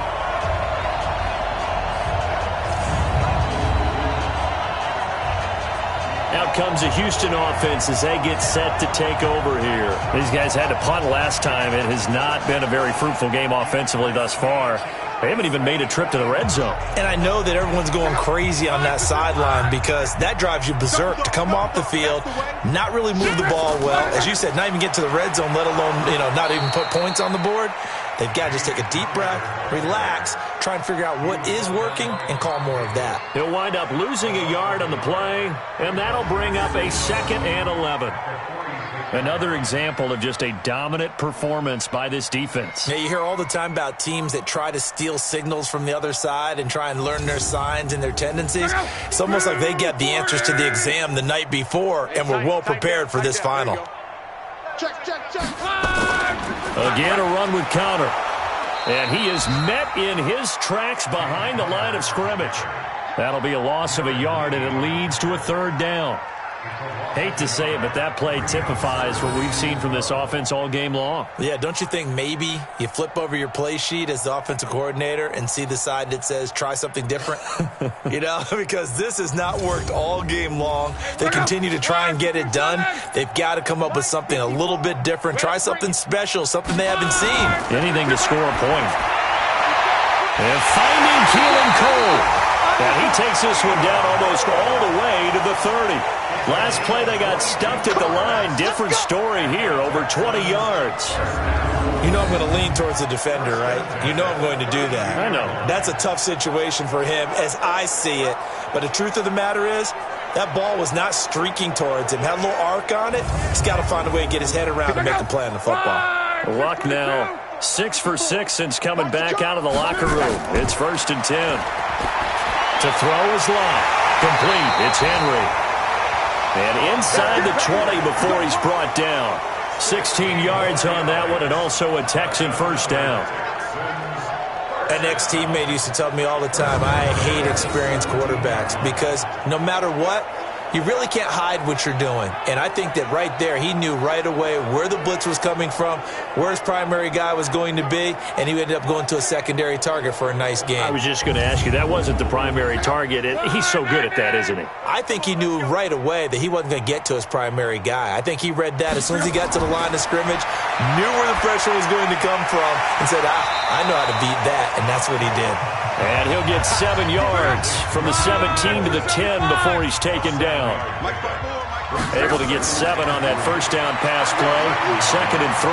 Out comes the Houston offense as they get set to take over here. These guys had to punt last time. It has not been a very fruitful game offensively thus far. They haven't even made a trip to the red zone.
And I know that everyone's going crazy on that sideline because that drives you berserk to come off the field, not really move the ball well. As you said, not even get to the red zone, let alone, not even put points on the board. They've got to just take a deep breath, relax, try and figure out what is working, and call more of that.
He'll wind up losing a yard on the play, and that'll bring up a 2nd and 11. Another example of just a dominant performance by this defense.
Yeah, you hear all the time about teams that try to steal signals from the other side and try and learn their signs and their tendencies. It's almost like they get the answers to the exam the night before and were well prepared for this final.
Check.
Again, a run with counter. And he is met in his tracks behind the line of scrimmage. That'll be a loss of a yard, and it leads to a 3rd down. Hate to say it, but that play typifies what we've seen from this offense all game long.
Yeah, don't you think maybe you flip over your play sheet as the offensive coordinator and see the side that says try something different? Because this has not worked all game long. They continue to try and get it done. They've got to come up with something a little bit different. Try something special, something they haven't seen.
Anything to score a point. And finding Keelan Cole. And he takes this one down almost all the way to the 30. Last play, they got stuffed at the line. Different story here, over 20 yards.
I'm going to lean towards the defender, right? I'm going to do that.
I know.
That's a tough situation for him as I see it. But the truth of the matter is, that ball was not streaking towards him. Had a little arc on it. He's got to find a way to get his head around and make a play on the football.
Luck now, 6 for 6 since coming back out of the locker room. It's 1st and 10. To throw is Lott. Complete. It's Henry. And inside the 20 before he's brought down. 16 yards on that one, and also a Texan 1st down.
An ex-teammate used to tell me all the time, I hate experienced quarterbacks because no matter what, you really can't hide what you're doing. And I think that right there, he knew right away where the blitz was coming from, where his primary guy was going to be, and he ended up going to a secondary target for a nice game.
I was just going to ask you, that wasn't the primary target. He's so good at that, isn't he?
I think he knew right away that he wasn't going to get to his primary guy. I think he read that as soon as he got to the line of scrimmage, knew where the pressure was going to come from, and said, I know how to beat that, and that's what he did.
And he'll get 7 yards from the 17 to the 10 before he's taken down. Able to get 7 on that 1st down pass play. 2nd and 3.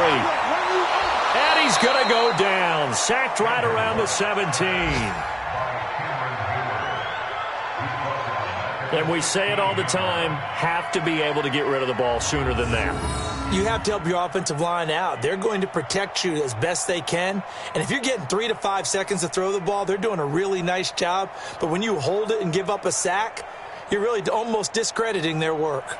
And he's going to go down. Sacked right around the 17. And we say it all the time, have to be able to get rid of the ball sooner than that.
You have to help your offensive line out. They're going to protect you as best they can. And if you're getting 3 to 5 seconds to throw the ball, they're doing a really nice job. But when you hold it and give up a sack, you're really almost discrediting their work.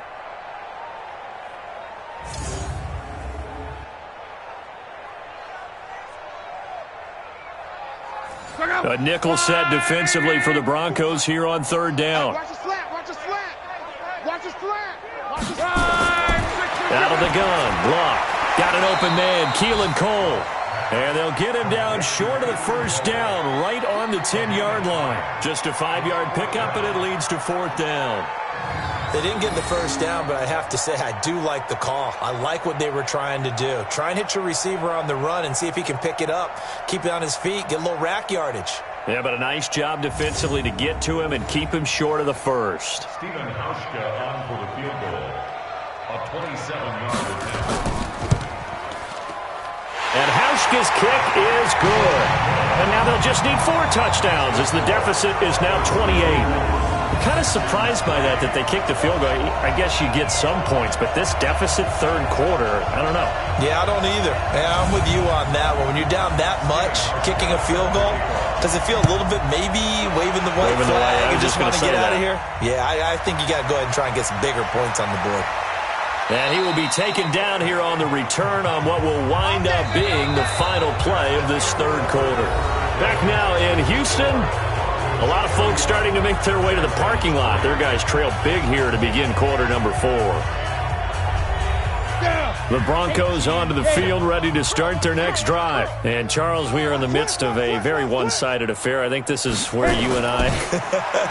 A nickel set defensively for the Broncos here on 3rd down.
Watch the slant. Watch the slant. Watch the slant. Watch the
Out of the gun. Block. Got an open man. Keelan Cole. And they'll get him down short of the 1st down, right on the 10-yard line. Just a 5-yard pickup, and it leads to 4th down.
They didn't get the 1st down, but I have to say I do like the call. I like what they were trying to do. Try and hit your receiver on the run and see if he can pick it up, keep it on his feet, get a little rack yardage.
Yeah, but a nice job defensively to get to him and keep him short of the 1st.
Stephen Hauschka on for the field goal. A 27-yard attempt.
And Hauschka's kick is good. And now they'll just need 4 touchdowns as the deficit is now 28. I'm kind of surprised by that they kicked the field goal. I guess you get some points, but this deficit 3rd quarter, I don't know.
Yeah, I don't either. Yeah, I'm with you on that one. When you're down that much, kicking a field goal, does it feel a little bit maybe waving the white flag and just want to get out of here? Yeah, I think you got to go ahead and try and get some bigger points on the board.
And he will be taken down here on the return on what will wind up being the final play of this 3rd quarter. Back now in Houston, a lot of folks starting to make their way to the parking lot. Their guys trail big here to begin quarter number 4.
Yeah.
The Broncos onto the field, ready to start their next drive. And, Charles, we are in the midst of a very one-sided affair. I think this is where you and I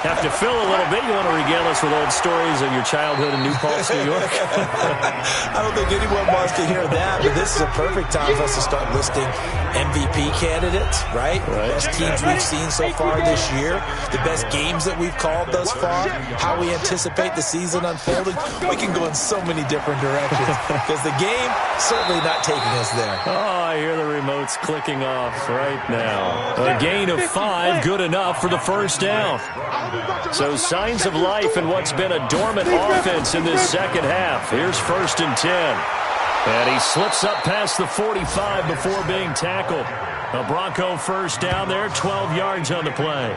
have to fill a little bit. You want to regale us with old stories of your childhood in New Paltz, New York?
I don't think anyone wants to hear that, but this is a perfect time for us to start listing MVP candidates, right? The best teams we've seen so far this year, the best games that we've called thus far, how we anticipate the season unfolding. We can go in so many different directions because the game certainly not taking us there.
Oh, I hear the remotes clicking off right now. A gain of 5, good enough for the first down. So signs of life in what's been a dormant offense in this second half. Here's 1st and 10. And he slips up past the 45 before being tackled. A Bronco first down there, 12 yards on the play.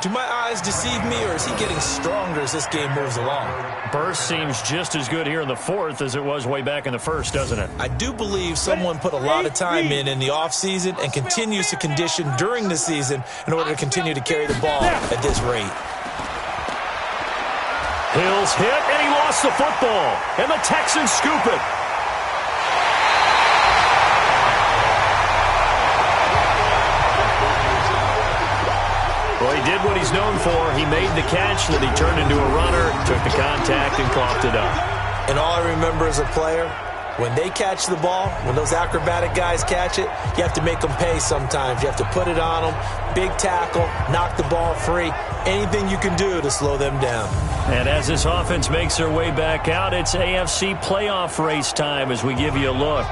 Do my eyes deceive me, or is he getting stronger as this game moves along?
Burst seems just as good here in the 4th as it was way back in the 1st, doesn't it?
I do believe someone put a lot of time in the offseason and continues to condition during the season in order to continue to carry the ball at this rate.
Hill's hit, and he lost the football. And the Texans scoop it. Well, he did what he's known for. He made the catch, then he turned into a runner, took the contact, and coughed it up.
And all I remember as a player, when they catch the ball, when those acrobatic guys catch it, you have to make them pay sometimes. You have to put it on them, big tackle, knock the ball free, anything you can do to slow them down.
And as this offense makes their way back out, it's AFC playoff race time as we give you a look.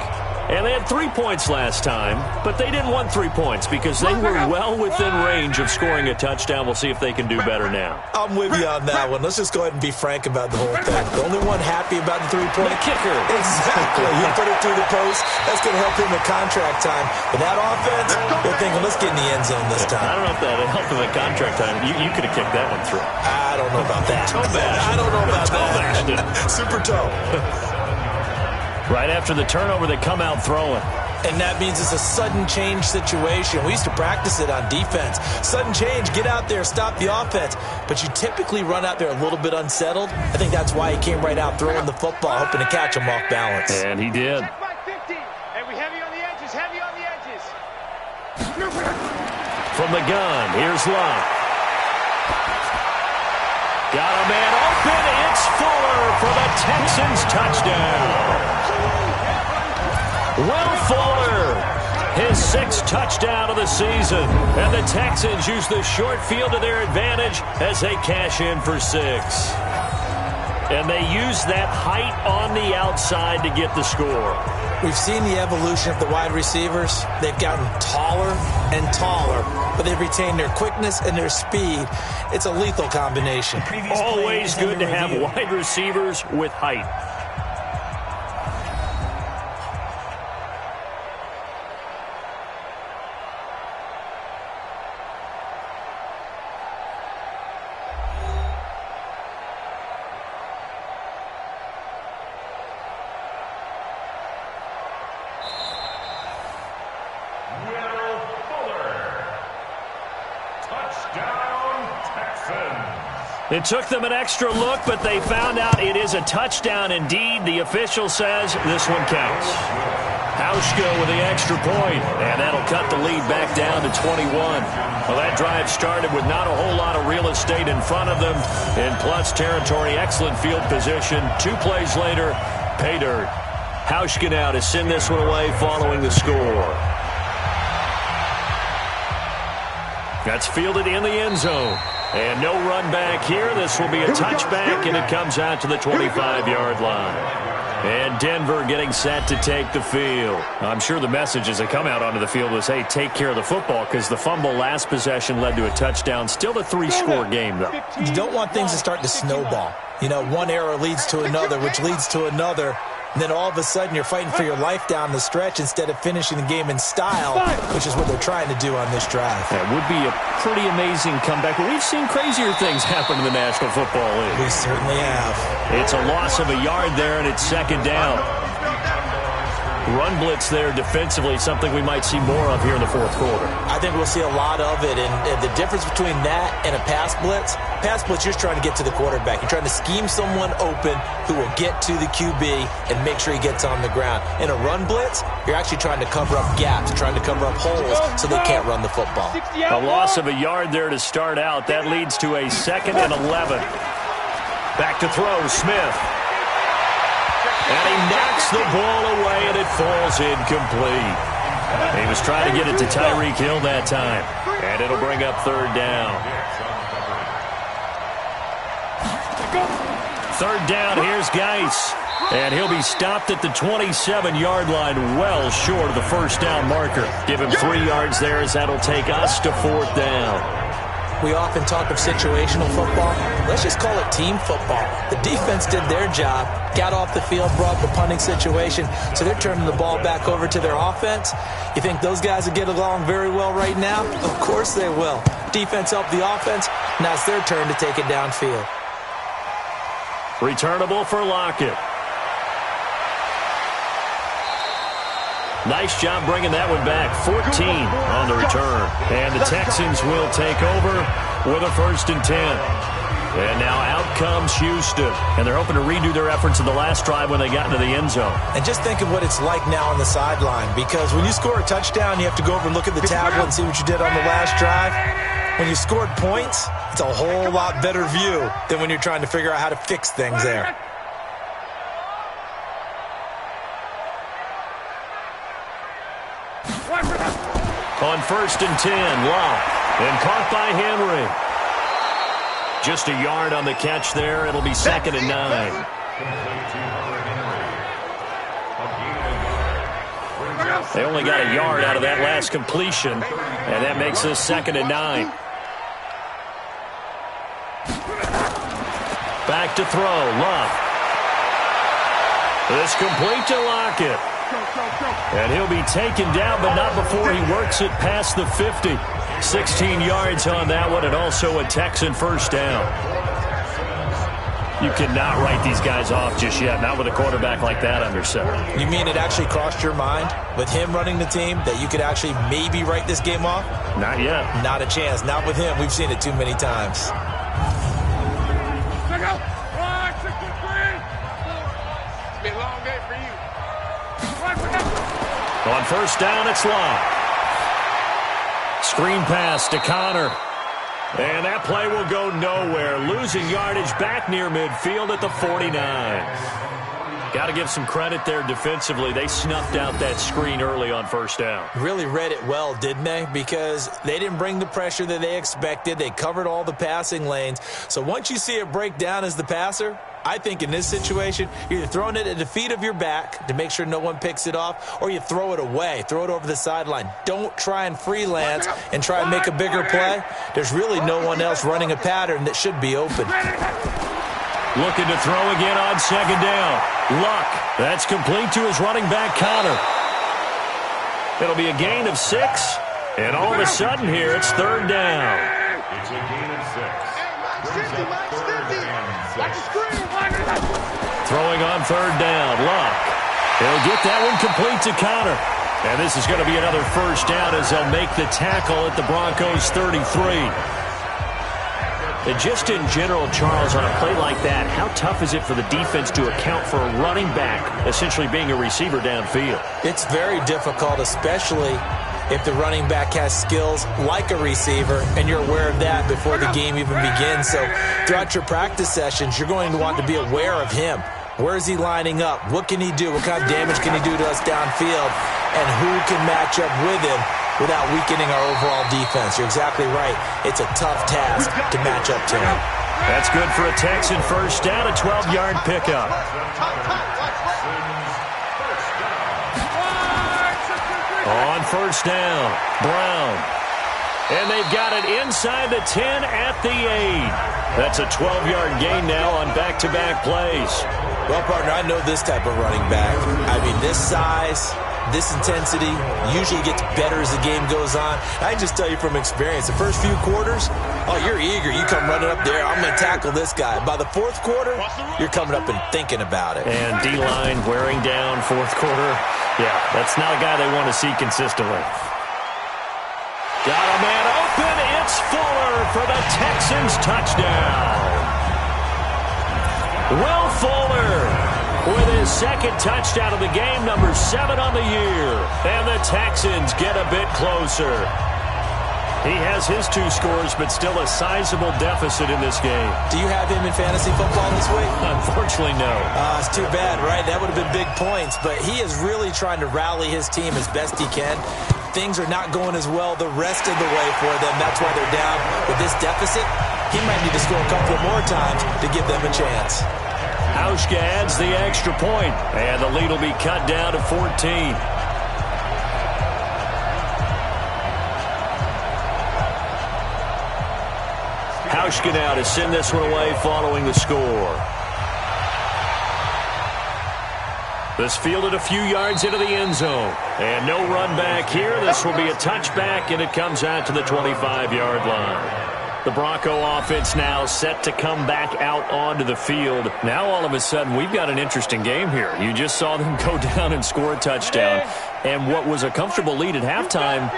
And they had 3 points last time, but they didn't want 3 points because they were well within range of scoring a touchdown. We'll see if they can do better now.
I'm with you on that one. Let's just go ahead and be frank about the whole thing. The only one happy about the 3-point
kicker.
Exactly. You put it through the post. That's going to help him at contract time. But that offense, they're thinking, let's get in the end zone this time.
I don't know if that helped him at contract time. You could have kicked that one through.
I don't know about that.
Toe bash.
I don't know about
toe
that.
Bashed it.
Super toe.
Right after the turnover, they come out throwing.
And that means it's a sudden change situation. We used to practice it on defense. Sudden change, get out there, stop the offense. But you typically run out there a little bit unsettled. I think that's why he came right out throwing the football, hoping to catch him off balance.
And he did.
And we heavy on the edges, heavy on the edges.
From the gun, here's Love. Got a man open. It's Fuller for the Texans touchdown. Will Fuller, his 6th touchdown of the season. And the Texans use the short field to their advantage as they cash in for 6. And they use that height on the outside to get the score.
We've seen the evolution of the wide receivers. They've gotten taller and taller, but they've retained their quickness and their speed. It's a lethal combination.
Always good to have wide receivers with height. It took them an extra look, but they found out it is a touchdown indeed. The official says this one counts. Hauschka with the extra point, and that'll cut the lead back down to 21. Well, that drive started with not a whole lot of real estate in front of them. In plus territory, excellent field position. 2 plays later, pay dirt. Hauschka now to send this one away following the score. That's fielded in the end zone. And no run back here. This will be a touchback, and it comes out to the 25-yard line. And Denver getting set to take the field. I'm sure the message as they come out onto the field was, hey, take care of the football, because the fumble last possession led to a touchdown. Still a 3-score game, though.
You don't want things to start to snowball. You know, one error leads to another, which leads to another. And then all of a sudden you're fighting for your life down the stretch instead of finishing the game in style, which is what they're trying to do on this drive.
That would be a pretty amazing comeback. But we've seen crazier things happen in the National Football League.
We certainly have.
It's a loss of a yard there, and it's 2nd down. run blitz there defensively, something we might see more of here in the fourth quarter.
I think we'll see a lot of it, and the difference between that and a pass blitz, you're just trying to get to the quarterback. You're trying to scheme someone open who will get to the QB and make sure he gets on the ground. In a run blitz, you're actually trying to cover up gaps, trying to cover up holes so they can't run the football.
A loss of a yard there to start out. That leads to a 2nd and 11. Back to throw, Smith. And he knocks the ball away, and it falls incomplete. He was trying to get it to Tyreek Hill that time. And it'll bring up 3rd down. 3rd down, here's Geis. And he'll be stopped at the 27-yard line, well short of the 1st down marker. Give him 3 yards there, as that'll take us to 4th down.
We often talk of situational football. Let's just call it team football. The defense did their job, got off the field, brought the punting situation, so they're turning the ball back over to their offense. You think those guys will get along very well right now? Of course they will. Defense helped the offense. Now it's their turn to take it downfield.
Returnable for Lockett. Nice job bringing that one back. 14 on the return. And the Texans will take over with a 1st and 10. And now out comes Houston. And they're hoping to redo their efforts in the last drive when they got into the end zone.
And just think of what it's like now on the sideline. Because when you score a touchdown, you have to go over and look at the tablet and see what you did on the last drive. When you scored points, it's a whole lot better view than when you're trying to figure out how to fix things there.
On 1st and 10, Locke. And caught by Henry. Just a yard on the catch there. It'll be 2nd and 9. They only got a yard out of that last completion, and that makes this 2nd and 9. Back to throw, Love. This complete to Lockett. And he'll be taken down, but not before he works it past the 50. 16 yards on that one, and also a Texan 1st down. You cannot write these guys off just yet, not with a quarterback like that under center.
You mean it actually crossed your mind with him running the team that you could actually maybe write this game off?
Not yet.
Not a chance. Not with him. We've seen it too many times.
On 1st down, it's Locke. Screen pass to Connor. And that play will go nowhere. Losing yardage back near midfield at the 49. Got to give some credit there defensively. They snuffed out that screen early on 1st down.
Really read it well, didn't they? Because they didn't bring the pressure that they expected. They covered all the passing lanes. So once you see it break down as the passer, I think in this situation, you're either throwing it at the feet of your back to make sure no one picks it off, or you throw it away, throw it over the sideline. Don't try and freelance and try and make a bigger play. There's really no one else running a pattern that should be open.
Looking to throw again on 2nd down. Luck. That's complete to his running back, Connor. It'll be a gain of 6, and all of a sudden here, it's 3rd down.
It's a gain of 6.
Throwing on 3rd down, Luck. He'll get that one complete to Connor. And this is going to be another 1st down as they'll make the tackle at the Broncos 33. And just in general, Charles, on a play like that, how tough is it for the defense to account for a running back essentially being a receiver downfield?
It's very difficult, especially if the running back has skills like a receiver, and you're aware of that before the game even begins. So throughout your practice sessions, you're going to want to be aware of him. Where is he lining up? What can he do? What kind of damage can he do to us downfield? And who can match up with him without weakening our overall defense? You're exactly right. It's a tough task to match up to him.
That's good for a Texan 1st down, a 12-yard pickup. On 1st down, Brown. And they've got it inside the 10 at the 8. That's a 12-yard gain now on back-to-back plays.
Well, partner, I know this type of running back. I mean, this size, this intensity usually gets better as the game goes on. I can just tell you from experience, the first few quarters, oh, you're eager. You come running up there, I'm going to tackle this guy. By the 4th quarter, you're coming up and thinking about it.
And D-line wearing down 4th quarter. Yeah, that's not a guy they want to see consistently. Got a man open. It's Fuller for the Texans touchdown. Will Fuller with his second touchdown of the game, number 7 on the year. And the Texans get a bit closer. He has his 2 scores, but still a sizable deficit in this game.
Do you have him in fantasy football this week?
Unfortunately, no.
It's too bad, right? That would have been big points. But he is really trying to rally his team as best he can. Things are not going as well the rest of the way for them. That's why they're down with this deficit. He might need to score a couple more times to give them a chance.
Hauschka adds the extra point, and the lead will be cut down to 14. Hauschka now to send this one away following the score. This fielded a few yards into the end zone. And no run back here. This will be a touchback, and it comes out to the 25-yard line. The Bronco offense now set to come back out onto the field. Now all of a sudden we've got an interesting game here. You just saw them go down and score a touchdown. And what was a comfortable lead at halftime,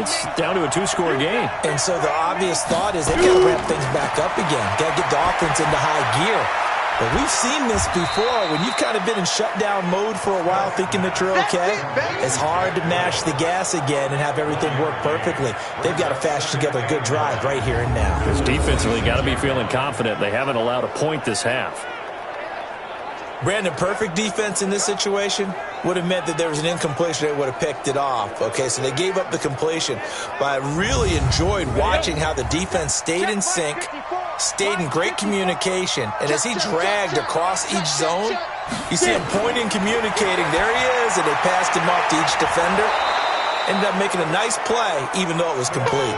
it's down to a 2-score game.
And so the obvious thought is they've got to ramp things back up again. Got to get the offense into high gear. But we've seen this before. When you've kind of been in shutdown mode for a while thinking that you're okay, it's hard to mash the gas again and have everything work perfectly. They've got to fashion together a good drive right here and now.
Because defensively, got to be feeling confident. They haven't allowed a point this half.
Brandon, perfect defense in this situation would have meant that there was an incompletion. They would have picked it off. Okay, so they gave up the completion. But I really enjoyed watching how the defense stayed in sync, stayed in great communication. And as he dragged across each zone, you see him pointing, communicating. There he is, and they passed him off to each defender. Ended up making a nice play, even though it was complete.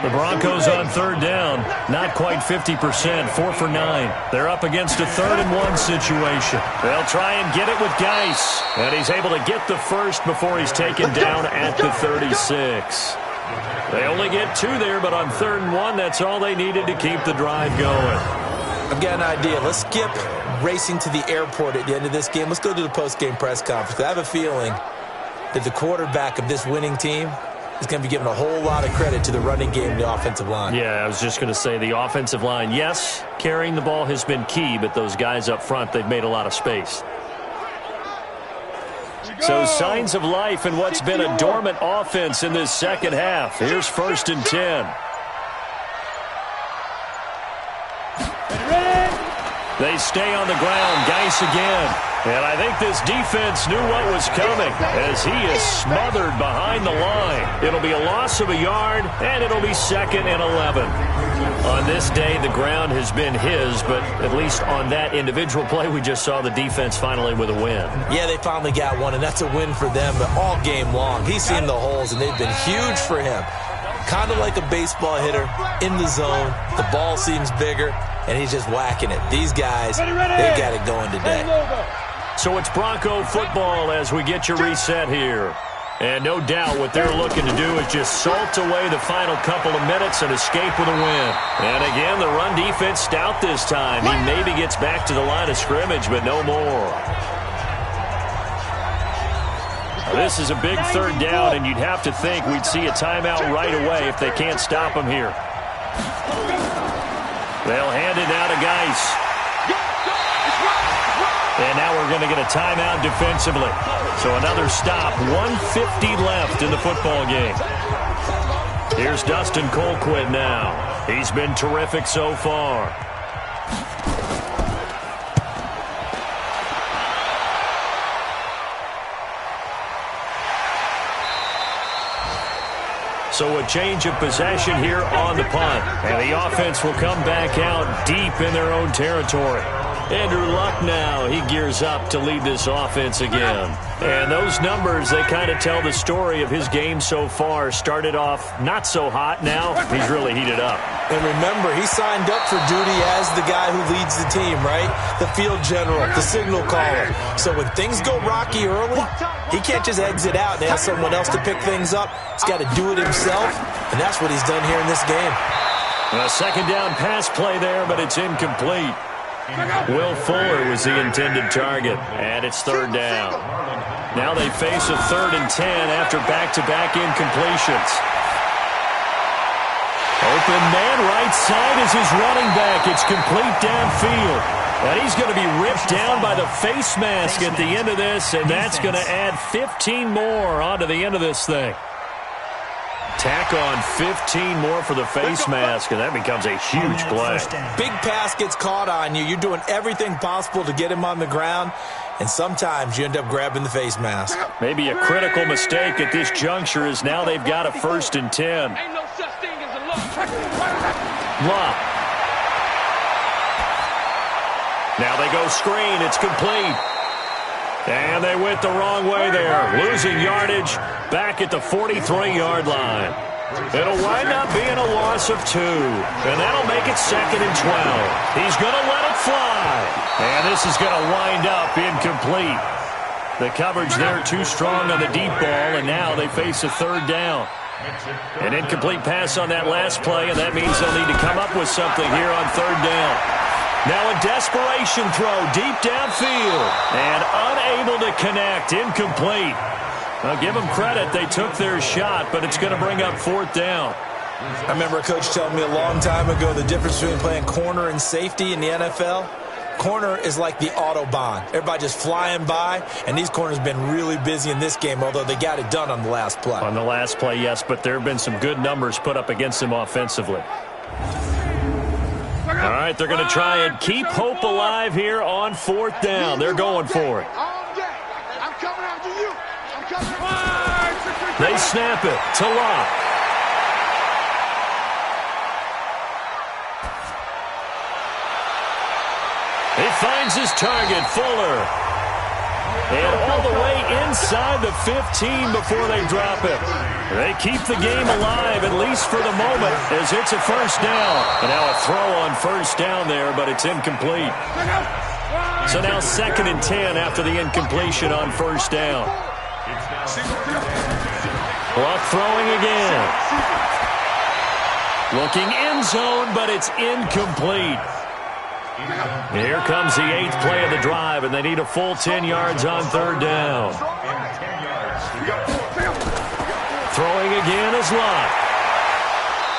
The Broncos on third down, not quite 50%, 4 for 9. They're up against a 3rd-and-1 situation. They'll try and get it with Geis, and he's able to get the first before he's taken down at the 36. They only get 2 there, but on 3rd and 1, that's all they needed to keep the drive going.
I've got an idea. Let's skip racing to the airport at the end of this game. Let's go to the post-game press conference. I have a feeling that the quarterback of this winning team is going to be given a whole lot of credit to the running game and the offensive line.
Yeah, I was just going to say the offensive line, yes, carrying the ball has been key, but those guys up front, they've made a lot of space. So signs of life in what's been a dormant offense in this second half. Here's 1st and 10. They stay on the ground. Geis again. And I think this defense knew what was coming as he is smothered behind the line. It'll be a loss of a yard, and it'll be 2nd and 11. On this day, the ground has been his, but at least on that individual play, we just saw the defense finally with a win.
Yeah, they finally got one, and that's a win for them, but all game long. He's seen the holes, and they've been huge for him. Kind of like a baseball hitter in the zone. The ball seems bigger, and he's just whacking it. These guys, they've got it going today.
So it's Bronco football as we get your reset here. And no doubt what they're looking to do is just salt away the final couple of minutes and escape with a win. And again, the run defense stout this time. He maybe gets back to the line of scrimmage, but no more. This is a big 3rd down, and you'd have to think we'd see a timeout right away if they can't stop him here. They'll hand it now to Geis. And now we're going to get a timeout defensively. So another stop, 1:50 left in the football game. Here's Dustin Colquitt now. He's been terrific so far. So a change of possession here on the punt. And the offense will come back out deep in their own territory. Andrew Luck now, he gears up to lead this offense again. And those numbers, they kind of tell the story of his game so far. Started off not so hot, now he's really heated up.
And remember, he signed up for duty as the guy who leads the team, right? The field general, the signal caller. So when things go rocky early, he can't just exit out and ask someone else to pick things up. He's got to do it himself, and that's what he's done here in this game.
A 2nd down pass play there, but it's incomplete. Will Fuller was the intended target, and it's third down. Now they face a 3rd and 10 after back-to-back incompletions. Open man right side is his running back. It's complete downfield. And he's going to be ripped down by the face mask at the end of this, and that's going to add 15 more onto the end of this thing. Tack on 15 more for the face mask, and that becomes a huge play.
Big pass gets caught on you. You're doing everything possible to get him on the ground, and sometimes you end up grabbing the face mask.
Maybe a critical mistake at this juncture is now they've got a 1st and 10.
Ain't no such thing as a loss.
Lock. Now they go screen. It's complete. And they went the wrong way there. Losing yardage back at the 43-yard line. It'll wind up being a loss of 2. And that'll make it 2nd and 12. He's going to let it fly. And this is going to wind up incomplete. The coverage there too strong on the deep ball, and now they face a 3rd down. An incomplete pass on that last play, and that means they'll need to come up with something here on 3rd down. Now a desperation throw deep downfield, and unable to connect, incomplete. Now give them credit, they took their shot, but it's going to bring up 4th down.
I remember a coach telling me a long time ago the difference between playing corner and safety in the NFL. Corner is like the Autobahn. Everybody just flying by, and these corners have been really busy in this game, although they got it done on the last play.
On the last play, yes, but there have been some good numbers put up against them offensively. All right, they're going to try and keep hope alive here on 4th down. They're going for it.
I'm coming after you. I'm coming.
They snap it to Lock. He finds his target, Fuller. And all the way inside the 15 before they drop it. They keep the game alive, at least for the moment, as it's a 1st down. And now a throw on 1st down there, but it's incomplete. So now 2nd and 10 after the incompletion on 1st down. Clock throwing again. Looking end zone, but it's incomplete. Here comes the 8th play of the drive, and they need a full 10 yards on 3rd down. Throwing again is Lott.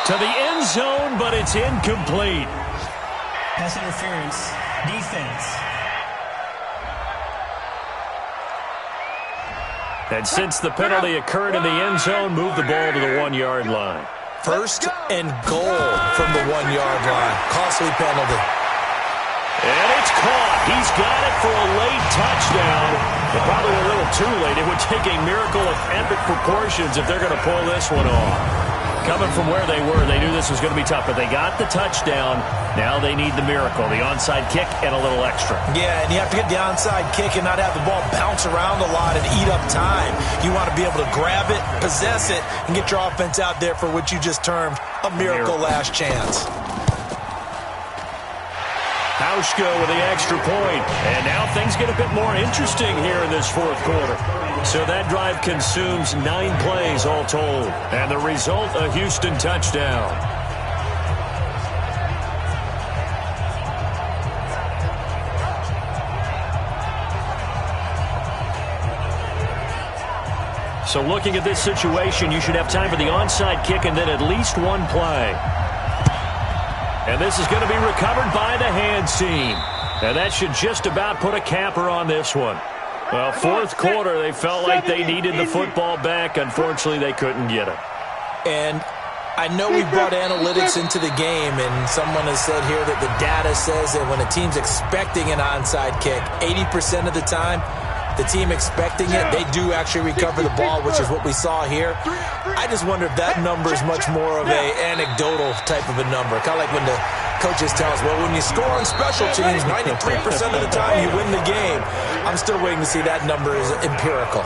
To the end zone, but it's incomplete.
Pass interference. Defense.
And since the penalty occurred in the end zone, move the ball to the 1-yard line.
1st and goal from the 1-yard line. Costly penalty.
And it's caught. He's got it for a late touchdown. But probably a little too late. It would take a miracle of epic proportions if they're going to pull this one off. Coming from where they were, they knew this was going to be tough. But they got the touchdown. Now they need the miracle, the onside kick and a little extra.
Yeah, and you have to get the onside kick and not have the ball bounce around a lot and eat up time. You want to be able to grab it, possess it, and get your offense out there for what you just termed a miracle last chance.
Hauschka with the extra point. And now things get a bit more interesting here in this 4th quarter. So that drive consumes 9 plays all told. And the result, a Houston touchdown. So looking at this situation, you should have time for the onside kick and then at least 1 play. And this is going to be recovered by the hands team. And that should just about put a capper on this one. Well, 4th quarter, they felt like they needed the football back. Unfortunately, they couldn't get it.
And I know we brought analytics into the game, and someone has said here that the data says that when a team's expecting an onside kick, 80% of the time, the team expecting it, they do actually recover the ball, which is what we saw here. I just wonder if that number is much more of a anecdotal type of a number. Kind of like when the coaches tell us, well, when you score on special teams, 93% of the time you win the game. I'm still waiting to see that number is empirical.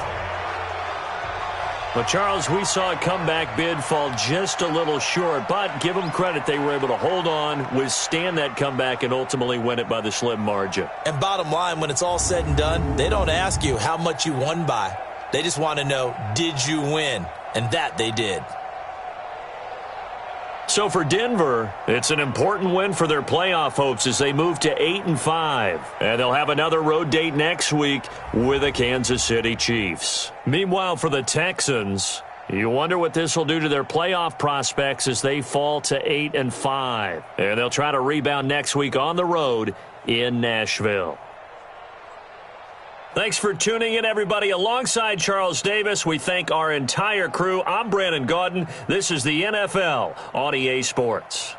But, Charles, we saw a comeback bid fall just a little short, but give them credit. They were able to hold on, withstand that comeback, and ultimately win it by the slim margin.
And bottom line, when it's all said and done, they don't ask you how much you won by. They just want to know, did you win? And that they did.
So for Denver, it's an important win for their playoff hopes as they move to 8-5. And they'll have another road date next week with the Kansas City Chiefs. Meanwhile, for the Texans, you wonder what this will do to their playoff prospects as they fall to 8-5. And they'll try to rebound next week on the road in Nashville. Thanks for tuning in, everybody. Alongside Charles Davis, we thank our entire crew. I'm Brandon Gaudin. This is the NFL on EA Sports.